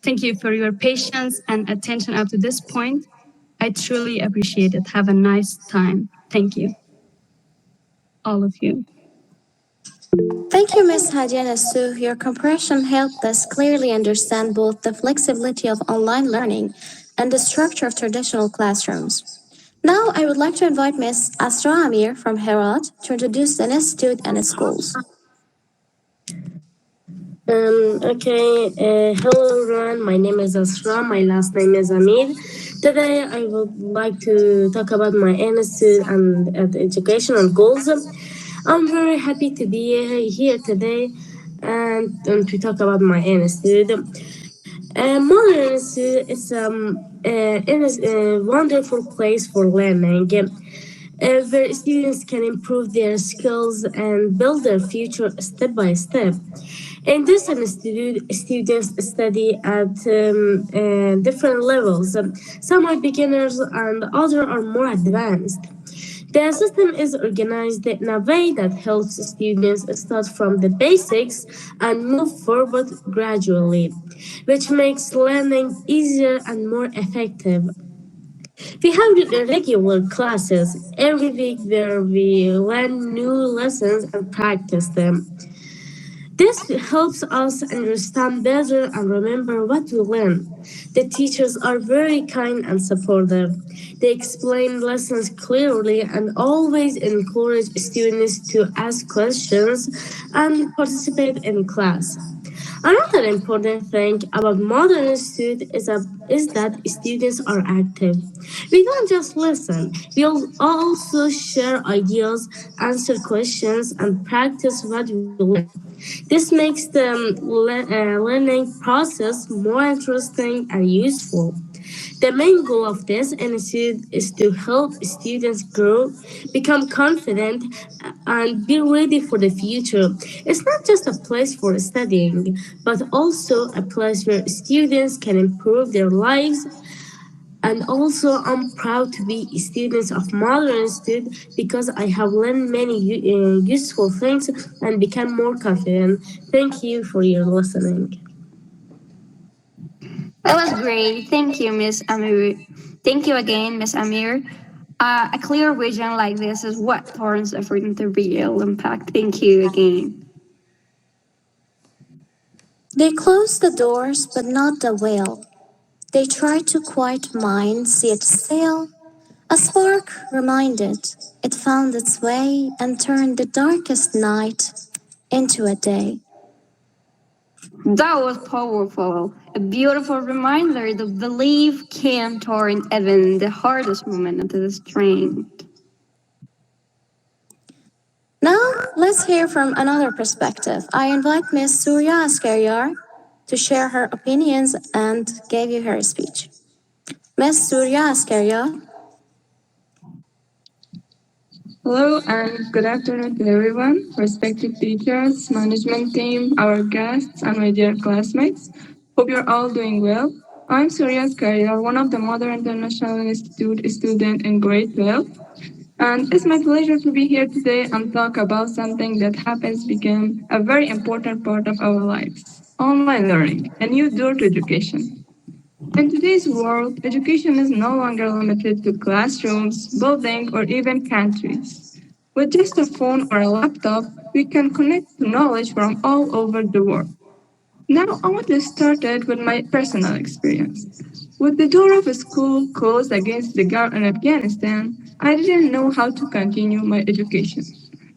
Thank you for your patience and attention up to this point. I truly appreciate it. Have a nice time. Thank you, all of you. Thank you, Ms. Hadia Nassou. Your comparison helped us clearly understand both the flexibility of online learning and the structure of traditional classrooms. Now, I would like to invite Ms. Asra Amir from Herat to introduce the institute and its goals. Hello everyone. My name is Asra. My last name is Amir. Today I would like to talk about my institute and the educational goals. I'm very happy to be here today and to talk about my institute. Modern Institute is a wonderful place for learning. Where students can improve their skills and build their future step by step. In this institute, students study at different levels. Some are beginners and others are more advanced. The system is organized in a way that helps students start from the basics and move forward gradually, which makes learning easier and more effective. We have regular classes every week where we learn new lessons and practice them. This helps us understand better and remember what we learn. The teachers are very kind and supportive. They explain lessons clearly and always encourage students to ask questions and participate in class. Another important thing about modern students is that students are active. We don't just listen, we also share ideas, answer questions, and practice what we learn. This makes the learning process more interesting and useful. The main goal of this initiative is to help students grow, become confident, and be ready for the future. It's not just a place for studying, but also a place where students can improve their lives. And also, I'm proud to be students of Modern Institute because I have learned many useful things and become more confident. Thank you for your listening. That was great. Thank you, Miss Amir. Thank you again, Miss Amir. A clear vision like this is what turns effort into real impact. Thank you again. They closed the doors, but not the will. They tried to quiet minds, yet still, A spark reminded it found its way and turned the darkest night into a day. That was powerful. A beautiful reminder that belief can turn even the hardest moment into strength. Now, let's hear from another perspective. I invite Ms. Surya Askaryar to share her opinions and give you her speech. Ms. Surya Askaryar. Hello and good afternoon to everyone, respected teachers, management team, our guests, and my dear classmates. Hope you're all doing well. I'm Surya Skaria, one of the Mother International Institute student in grade 12. And it's my pleasure to be here today and talk about something that happens become a very important part of our lives. Online learning, a new door to education. In today's world, education is no longer limited to classrooms, buildings, or even countries. With just a phone or a laptop, we can connect to knowledge from all over the world. Now, I want to start it with my personal experience. With the door of a school closed against the guard in Afghanistan, I didn't know how to continue my education.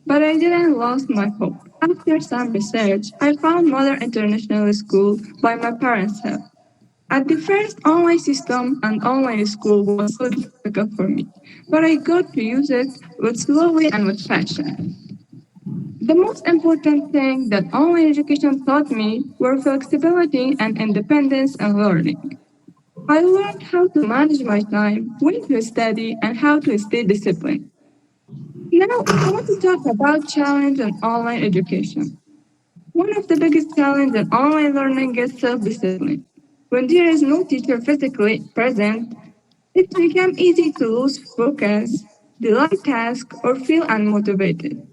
But I didn't lose my hope. After some research, I found Mother International School by my parents' help. At the first, online system and online school was so difficult for me, but I got to use it with slowly and with passion. The most important thing that online education taught me were flexibility and independence in learning. I learned how to manage my time, when to study, and how to stay disciplined. Now, I want to talk about challenge in online education. One of the biggest challenges in online learning is self-discipline. When there is no teacher physically present, it becomes easy to lose focus, delay tasks, or feel unmotivated.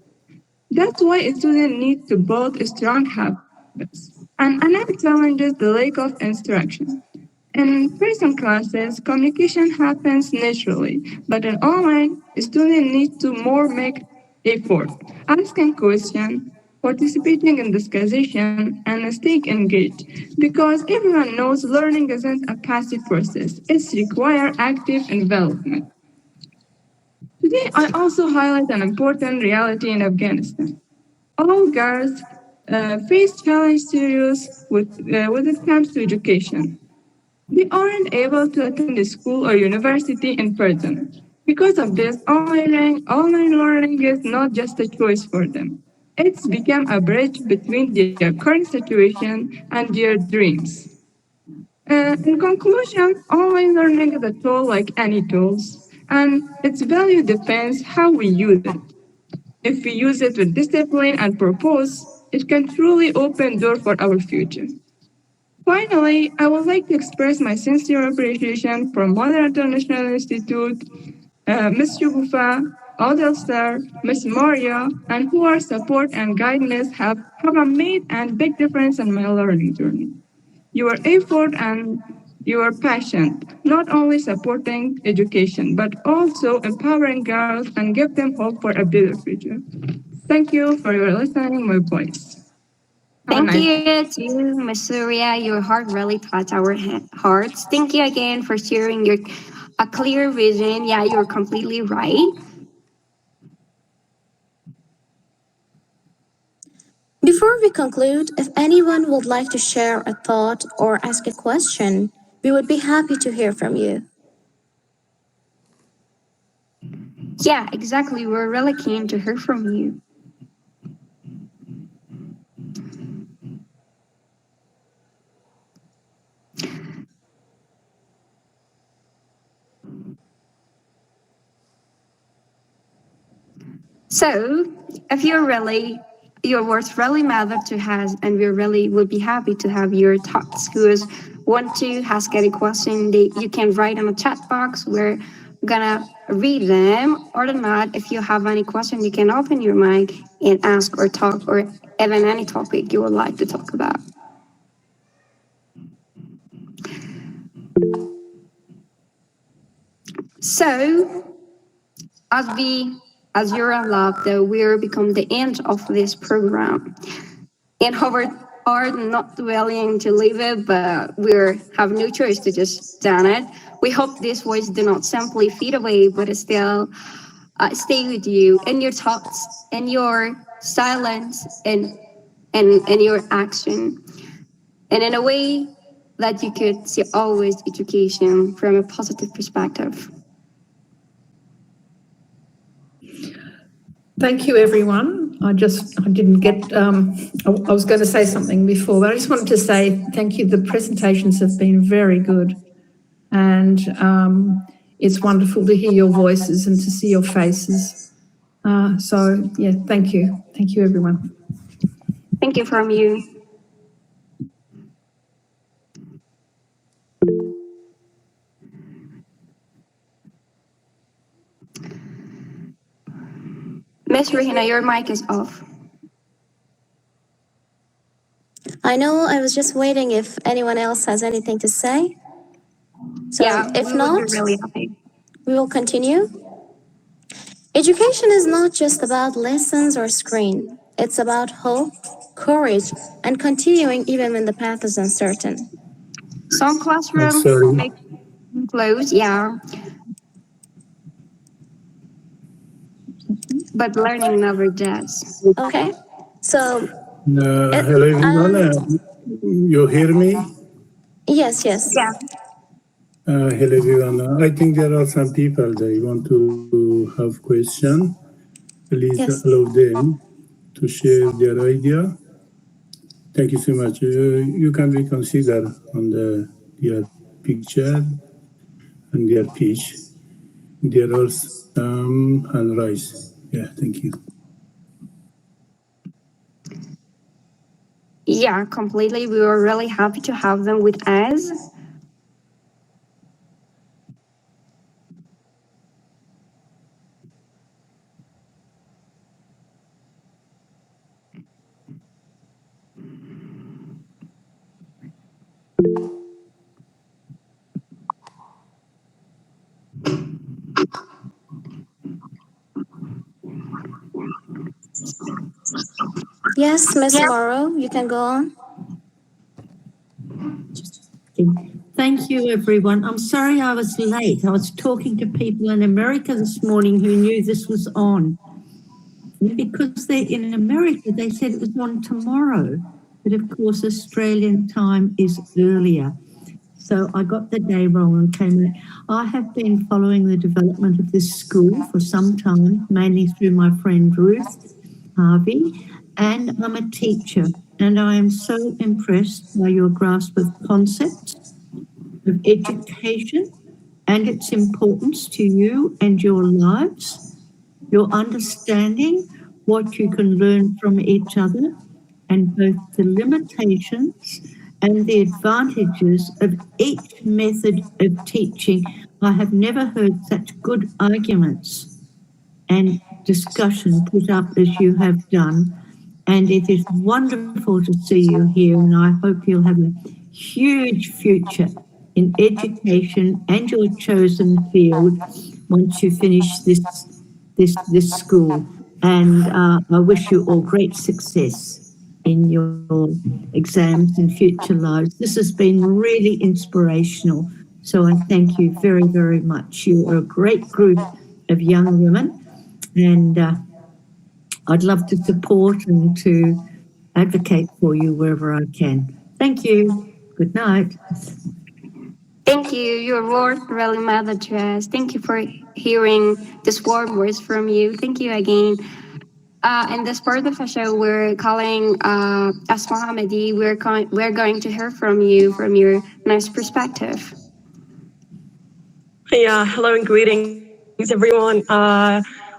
That's why students need to build strong habits. And another challenge is the lack of instruction. In person classes, communication happens naturally, but in online, students need to more make effort, asking questions, participating in discussion, and staying engaged. Because everyone knows learning isn't a passive process; it's require active involvement. Today, I also highlight an important reality in Afghanistan. All girls face challenges serious when it comes to education. They aren't able to attend a school or university in person. Because of this, online learning is not just a choice for them. It's become a bridge between their current situation and their dreams. In conclusion, online learning is a tool like any tools, and its value depends how we use it. If we use it with discipline and purpose, it can truly open doors for our future. Finally, I would like to express my sincere appreciation from Mother International Institute, Ms. Yugufa, Adel Sir, Ms. Maria, and who are support and guidance have a made and big difference in my learning journey. Your effort and your passion, not only supporting education, but also empowering girls and give them hope for a better future. Thank you for your listening my voice. Thank you to Ms. Surya. Your heart really touched our hearts. Thank you again for sharing your a clear vision. Yeah, you're completely right. Before we conclude, if anyone would like to share a thought or ask a question, we would be happy to hear from you. Yeah, exactly. We're really keen to hear from you. So, if your words really matter to us, and we really would be happy to have your thoughts. Who is want to ask any question, you can write in the chat box. We're gonna read them or not. If you have any question, you can open your mic and ask or talk or even any topic you would like to talk about. So, as you're allowed, though, we're become the end of this program. And are not willing to leave it, but we have no choice to just done it. We hope this voice do not simply fade away, but still stay with you in your thoughts, in your silence, and in your action, and in a way that you could see always education from a positive perspective. Thank you, everyone. I didn't get, I was going to say something before, but I just wanted to say thank you. The presentations have been very good, and it's wonderful to hear your voices and to see your faces. So, yeah, thank you. Thank you, everyone. Thank you from you. Miss Rahina, your mic is off. I know, I was just waiting if anyone else has anything to say. So Yeah, if we would not, be really happy. we will continue. Education is not just about lessons or screen. It's about hope, courage, and continuing even when the path is uncertain. Some classroom Sorry. make close, yeah, but learning never does. Okay? So, Hello everyone. and You hear me? yes, yes. Yeah. Hello everyone. I think there are some people they want to have question. Please Yes. allow them to share their idea. Thank you so much. You can be considered on their picture and their page. There are some hand raised. Yeah, thank you. Yeah, completely. We were really happy to have them with us. Yes, Miss Morrow, you can go on. Thank you, everyone. I'm sorry I was late. I was talking to people in America this morning who knew this was on. Because they're in America, they said it was on tomorrow. But of course, Australian time is earlier. So I got the day wrong and came out. I have been following the development of this school for some time, mainly through my friend Ruth Harvey, and I'm a teacher. And I am so impressed by your grasp of concepts of education and its importance to you and your lives, your understanding what you can learn from each other, and both the limitations and the advantages of each method of teaching. I have never heard such good arguments and discussion put up as you have done. And it is wonderful to see you here, and I hope you'll have a huge future in education and your chosen field once you finish this school. And I wish you all great success in your exams and future lives. This has been really inspirational. So I thank you very, very much. You are a great group of young women, and I'd love to support and to advocate for you wherever I can. Thank you. Good night. Thank you. Your words really matter to us. Thank you for hearing these warm words from you. Thank you again. In this part of the show, we're calling Asma Hamidi. We're going to hear from you from your nice perspective. Yeah, hello and greetings, everyone.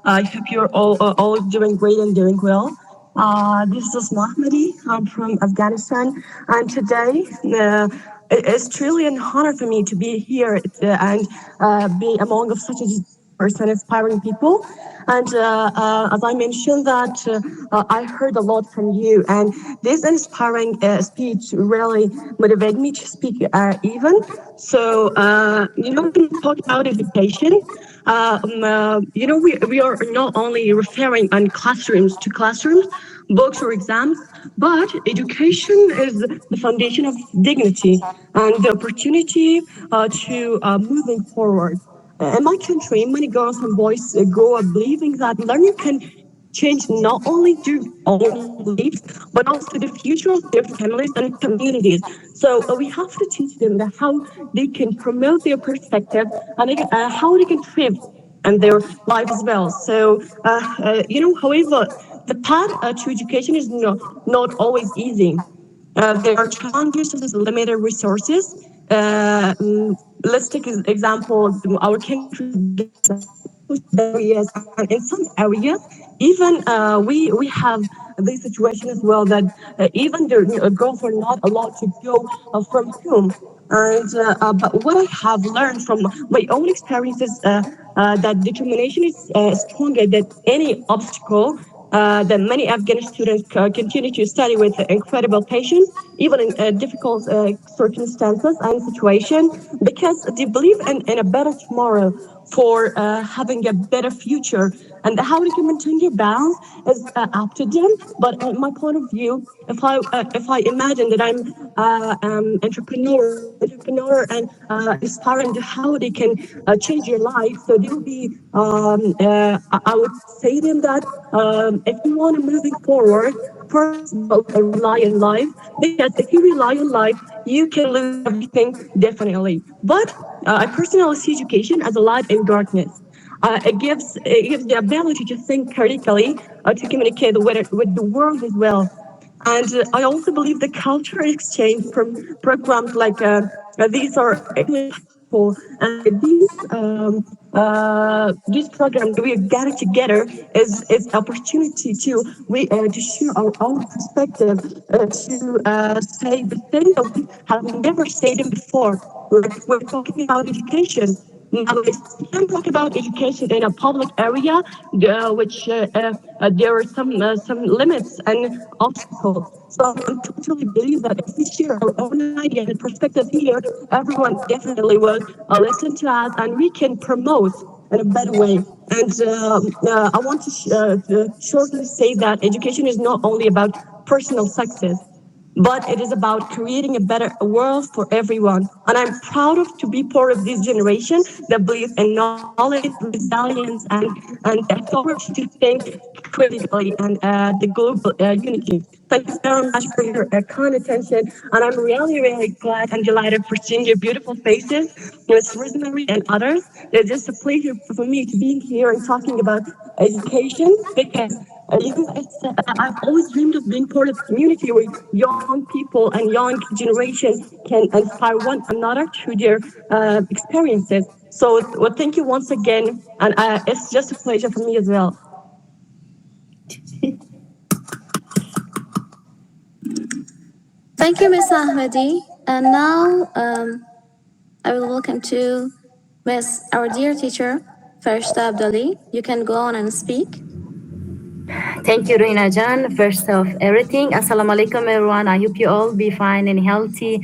I hope you're all doing great and doing well. This is Mahmoudi. I'm from Afghanistan, and today it's truly an honor for me to be here and be among of such a diverse and inspiring people. And as I mentioned that I heard a lot from you, and this inspiring speech really motivated me to speak even. So, when we talk about education, we are not only referring on classrooms to classrooms, books or exams, but education is the foundation of dignity and the opportunity to moving forward. In my country, many girls and boys grow up believing that learning can change not only their own lives, but also the future of their families and communities. So we have to teach them that how they can promote their perspective and how they can thrive in their life as well. So, however, the path to education is not always easy. There are challenges such as limited resources. Let's take an example. Our country is barriers, and in some areas, even we have this situation as well that even the girls are not allowed to go from home. And but what I have learned from my own experiences that determination is stronger than any obstacle. That many Afghan students continue to study with incredible patience, even in difficult circumstances and situations, because they believe in a better tomorrow for having a better future. And how they can maintain their balance is up to them. But in my point of view, if I imagine that I'm entrepreneur and inspiring to how they can change your life, so they'll be. I would say them that if you want to moving forward, first of all, rely on life, because if you rely on life, you can lose everything definitely. But I personally see education as a light in darkness. It gives the ability to think critically, to communicate with the world as well. And I also believe the culture exchange from programs like these are extremely powerful. And this program that we are getting together is opportunity to share our own perspective, to say the things that we have never said them before. Like we're talking about education. Nowadays, we can talk about education in a public area, which there are some limits and obstacles. So I totally believe that if we share our own idea and perspective here, everyone definitely will listen to us, and we can promote in a better way. And I want to shortly say that education is not only about personal success, but it is about creating a better world for everyone. And I'm proud of to be part of this generation that believes in knowledge, resilience, and authority to think critically and the global unity. Thank you very much for your kind attention. And I'm really, really glad and delighted for seeing your beautiful faces, Miss Rosemary and others. It's just a pleasure for me to be here and talking about education because I've always dreamed of being part of a community where young people and young generation can inspire one another through their experiences. So, well, thank you once again, and it's just a pleasure for me as well. Thank you, Miss Ahmadi. And now I will welcome to Miss, our dear teacher, Farishta Abdali. You can go on and speak. Thank you, Reena Jan. First of everything, Assalamu alaikum, everyone. I hope you all be fine and healthy.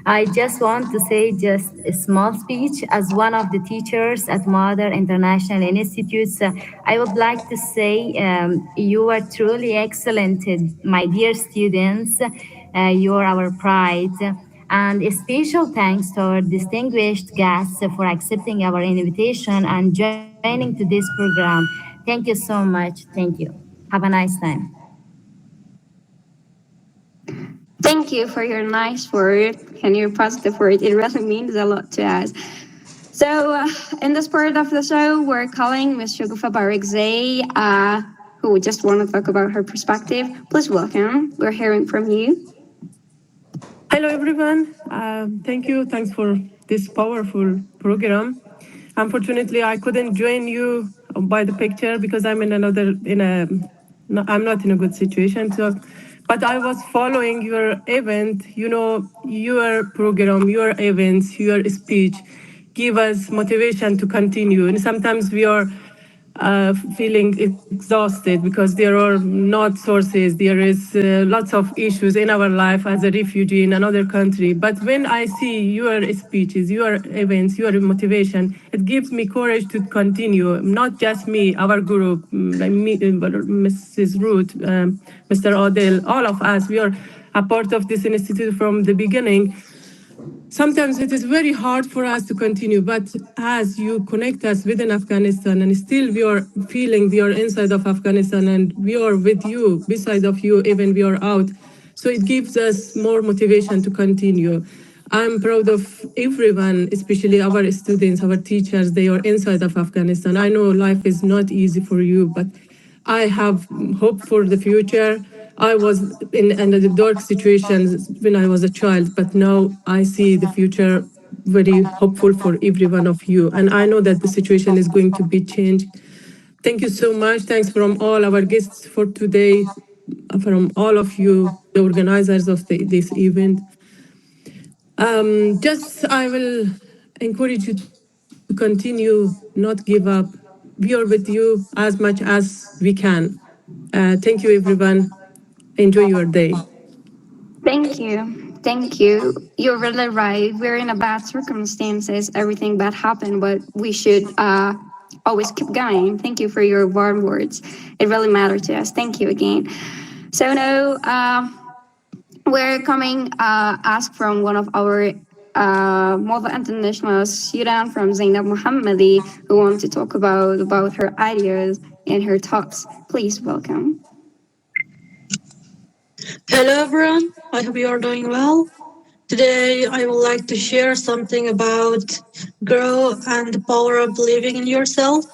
I just want to say just a small speech as one of the teachers at Mother International Institutes. I would like to say you are truly excellent, my dear students. You are our pride. And a special thanks to our distinguished guests for accepting our invitation and joining to this program. Thank you so much. Thank you. Have a nice time. Thank you for your nice word and your positive word. It really means a lot to us. So, in this part of the show, we're calling Ms. Shugufa Barigzai, who just want to talk about her perspective. Please welcome. We're hearing from you. Hello, everyone. Thank you. Thanks for this powerful program. Unfortunately, I couldn't join you by the picture because I'm I'm not in a good situation. So, but I was following your event. Your program, your events, your speech give us motivation to continue. And sometimes we are feeling exhausted because there are not sources. There is lots of issues in our life as a refugee in another country. But when I see your speeches, your events, your motivation, it gives me courage to continue. Not just me, our group, like me, Mrs. Ruth, Mr. Odell, all of us. We are a part of this institute from the beginning. Sometimes it is very hard for us to continue, but as you connect us within Afghanistan and still we are feeling we are inside of Afghanistan and we are with you, beside of you, even we are out. So it gives us more motivation to continue. I'm proud of everyone, especially our students, our teachers, they are inside of Afghanistan. I know life is not easy for you, but I have hope for the future. I was in the dark situations when I was a child, but now I see the future very hopeful for every one of you. And I know that the situation is going to be changed. Thank you so much. Thanks from all our guests for today, from all of you, the organizers of this event. Just I will encourage you to continue, not give up. We are with you as much as we can. Thank you, everyone. Enjoy your day. Thank you. Thank you. You're really right. We're in a bad circumstances. Everything bad happened, but we should always keep going. Thank you for your warm words. It really mattered to us. Thank you again. So now we're coming ask from one of our Mova International student from Zainab Mohammadi who wants to talk about her ideas and her thoughts. Please welcome. Hello everyone, I hope you are doing well. Today I would like to share something about grow and the power of believing in yourself.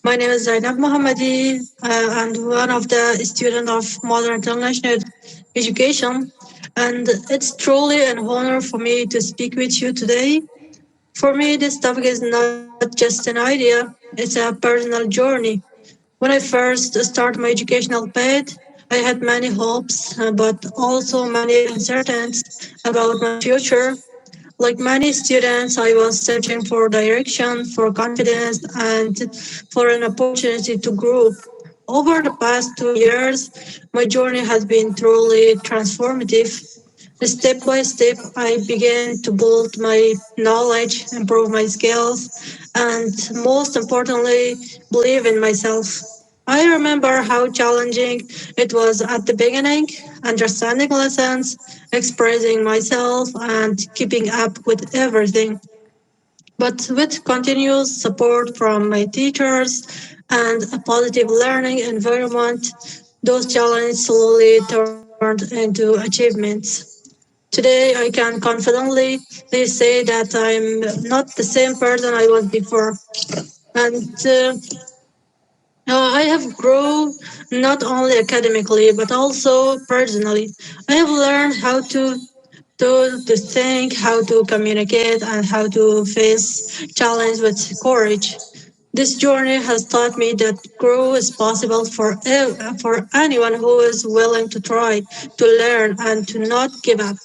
My name is Zainab Mohammadi and one of the students of Modern International Education, and it's truly an honor for me to speak with you today. For me, this topic is not just an idea, it's a personal journey. When I first started my educational path, I had many hopes, but also many uncertainties about my future. Like many students, I was searching for direction, for confidence, and for an opportunity to grow. Over the past 2 years, my journey has been truly transformative. Step by step, I began to build my knowledge, improve my skills, and most importantly, believe in myself. I remember how challenging it was at the beginning, understanding lessons, expressing myself, and keeping up with everything. But with continuous support from my teachers and a positive learning environment, those challenges slowly turned into achievements. Today, I can confidently say that I'm not the same person I was before. And I have grown not only academically but also personally. I have learned how to think, how to communicate, and how to face challenge with courage. This journey has taught me that growth is possible for anyone who is willing to try, to learn, and to not give up.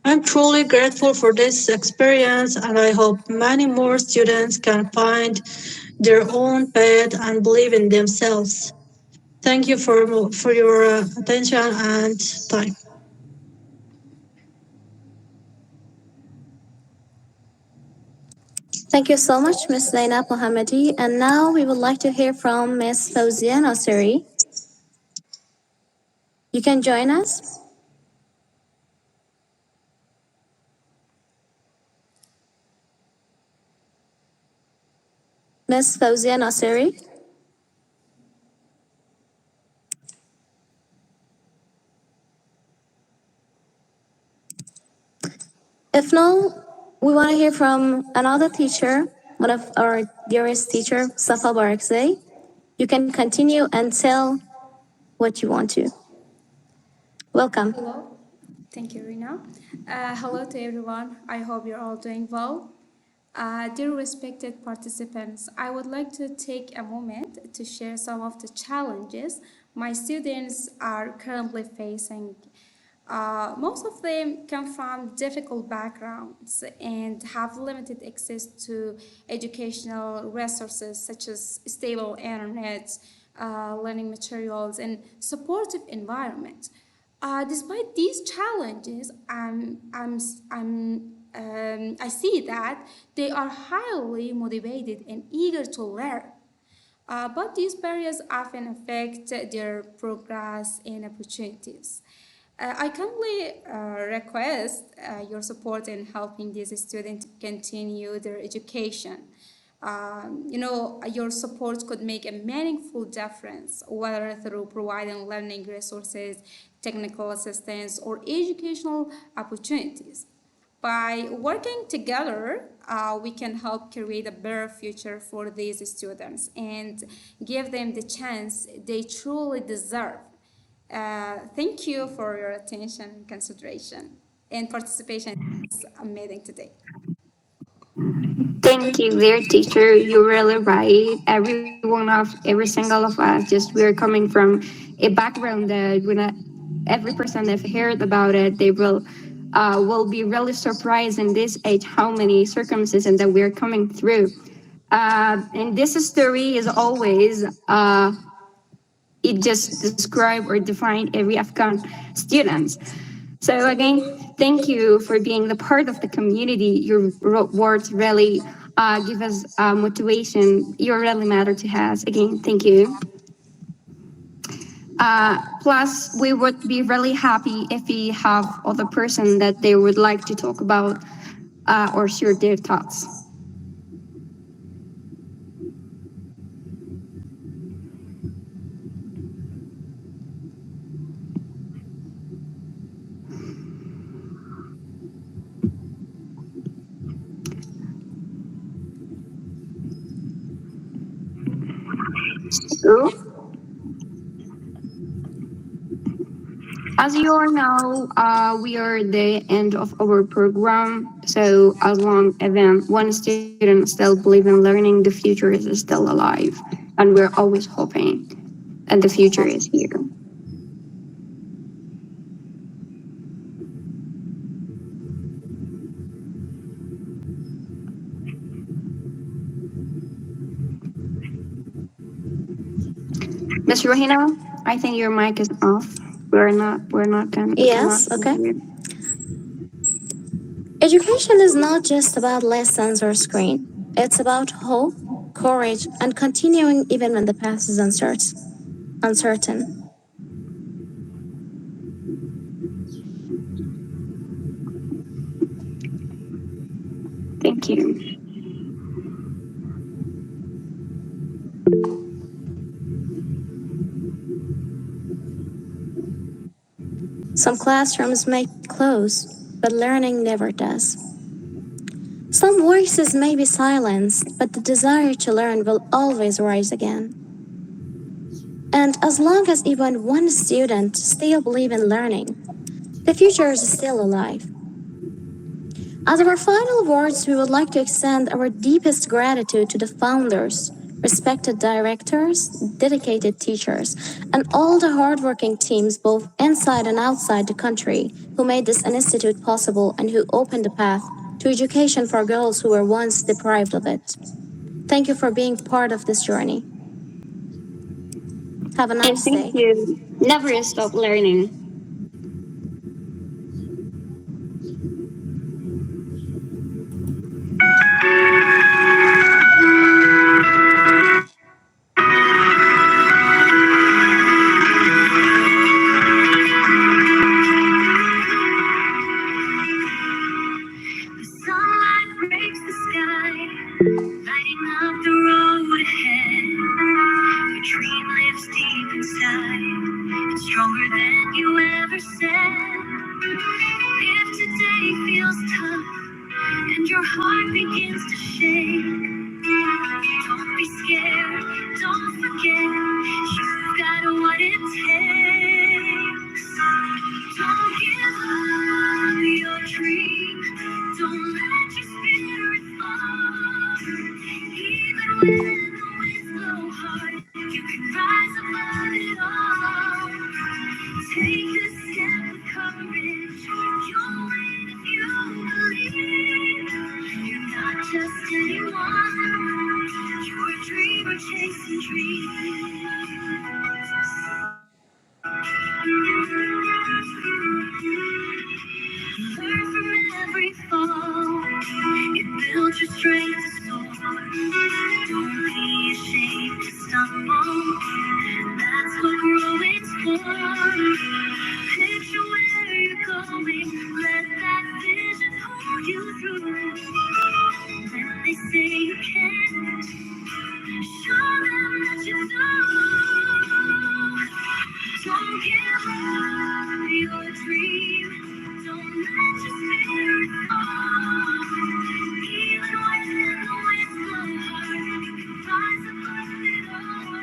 I'm truly grateful for this experience, and I hope many more students can find their own path and believe in themselves. Thank you for your attention and time. Thank you so much, Ms. Zainab Mohammadi. And now we would like to hear from Ms. Fauzia Nasiri. You can join us. Ms. Fauzia Nasiri. If no, we want to hear from another teacher, one of our dearest teacher, Safa Barakzai. You can continue and tell what you want to. Welcome. Hello. Thank you, Rina. Hello to everyone. I hope you're all doing well. Dear respected participants, I would like to take a moment to share some of the challenges my students are currently facing. Most of them come from difficult backgrounds and have limited access to educational resources such as stable internet, learning materials, and supportive environment. Despite these challenges, I see that they are highly motivated and eager to learn. But these barriers often affect their progress and opportunities. I kindly request your support in helping these students continue their education. Your support could make a meaningful difference, whether through providing learning resources, technical assistance, or educational opportunities. By working together, we can help create a better future for these students and give them the chance they truly deserve. Thank you for your attention, consideration, and participation in this meeting today. Thank you, dear teacher. You're really right. Every single of us, just we're coming from a background that when every person that heard about it, they will be really surprised in this age how many circumstances that we're coming through. And this story is always it just describe or define every Afghan students. So again, thank you for being the part of the community. Your words really give us motivation. You really matter to us. Again, thank you. Plus, we would be really happy if we have other person that they would like to talk about or share their thoughts. So, as you all know, we are at the end of our program. So as long as one student still believes in learning, the future is still alive, and we're always hoping, and the future is here. Miss Rohina, I think your mic is off. We cannot Yes, hear okay. you. Education is not just about lessons or screen. It's about hope, courage, and continuing even when the path is uncertain. Thank you. Some classrooms may close, but learning never does. Some voices may be silenced, but the desire to learn will always rise again. And as long as even one student still believes in learning, the future is still alive. As our final words, we would like to extend our deepest gratitude to the founders, respected directors, dedicated teachers, and all the hardworking teams both inside and outside the country who made this institute possible and who opened the path to education for girls who were once deprived of it. Thank you for being part of this journey. Have a And nice thank day. you. Never stop learning. The sunlight breaks the sky, lighting up the road ahead. Your dream lives deep inside, it's stronger than you ever said. If today feels tough and your heart begins to shake, don't be scared, don't forget, you've got what it takes. Don't give up your dream, don't let your spirit fall. Even when the winds blow hard, you can rise above it all. Take this step with courage. Learn from every fall. It builds your strength to soar. Don't be ashamed to stumble. That's what growing's for. Picture where you're going. Let that vision pull you through. When they say you can't, show them that you do. Don't give up your dream. Don't let your spirit fall. Even when the winds blow hard, you can rise above it all.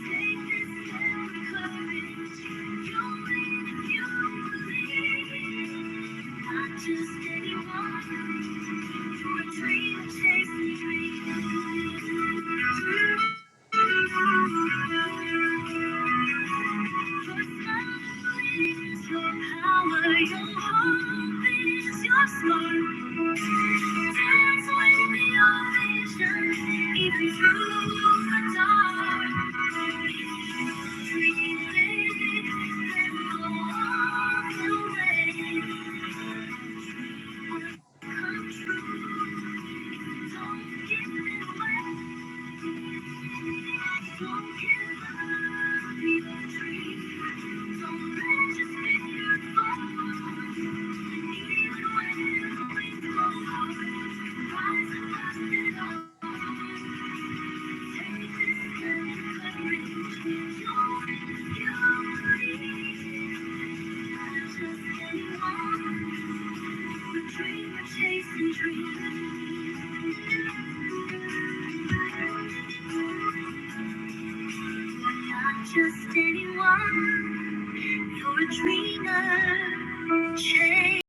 Take this step with courage. You'll win if you believe. Not just anyone. You're a dream chasing dreams. Your power, your hope is your spark. Dance with your vision, even through the dark. Dream big, then go all the way. Come true, don't give it away. Don't give up your dream. Don't let your spirit fall. Even when the winds blow hard, rise above it all. Take this step with courage. You'll win if you believe. Not just anyone. A dreamer chasing dreams. Not just anyone. You're a dreamer. Change.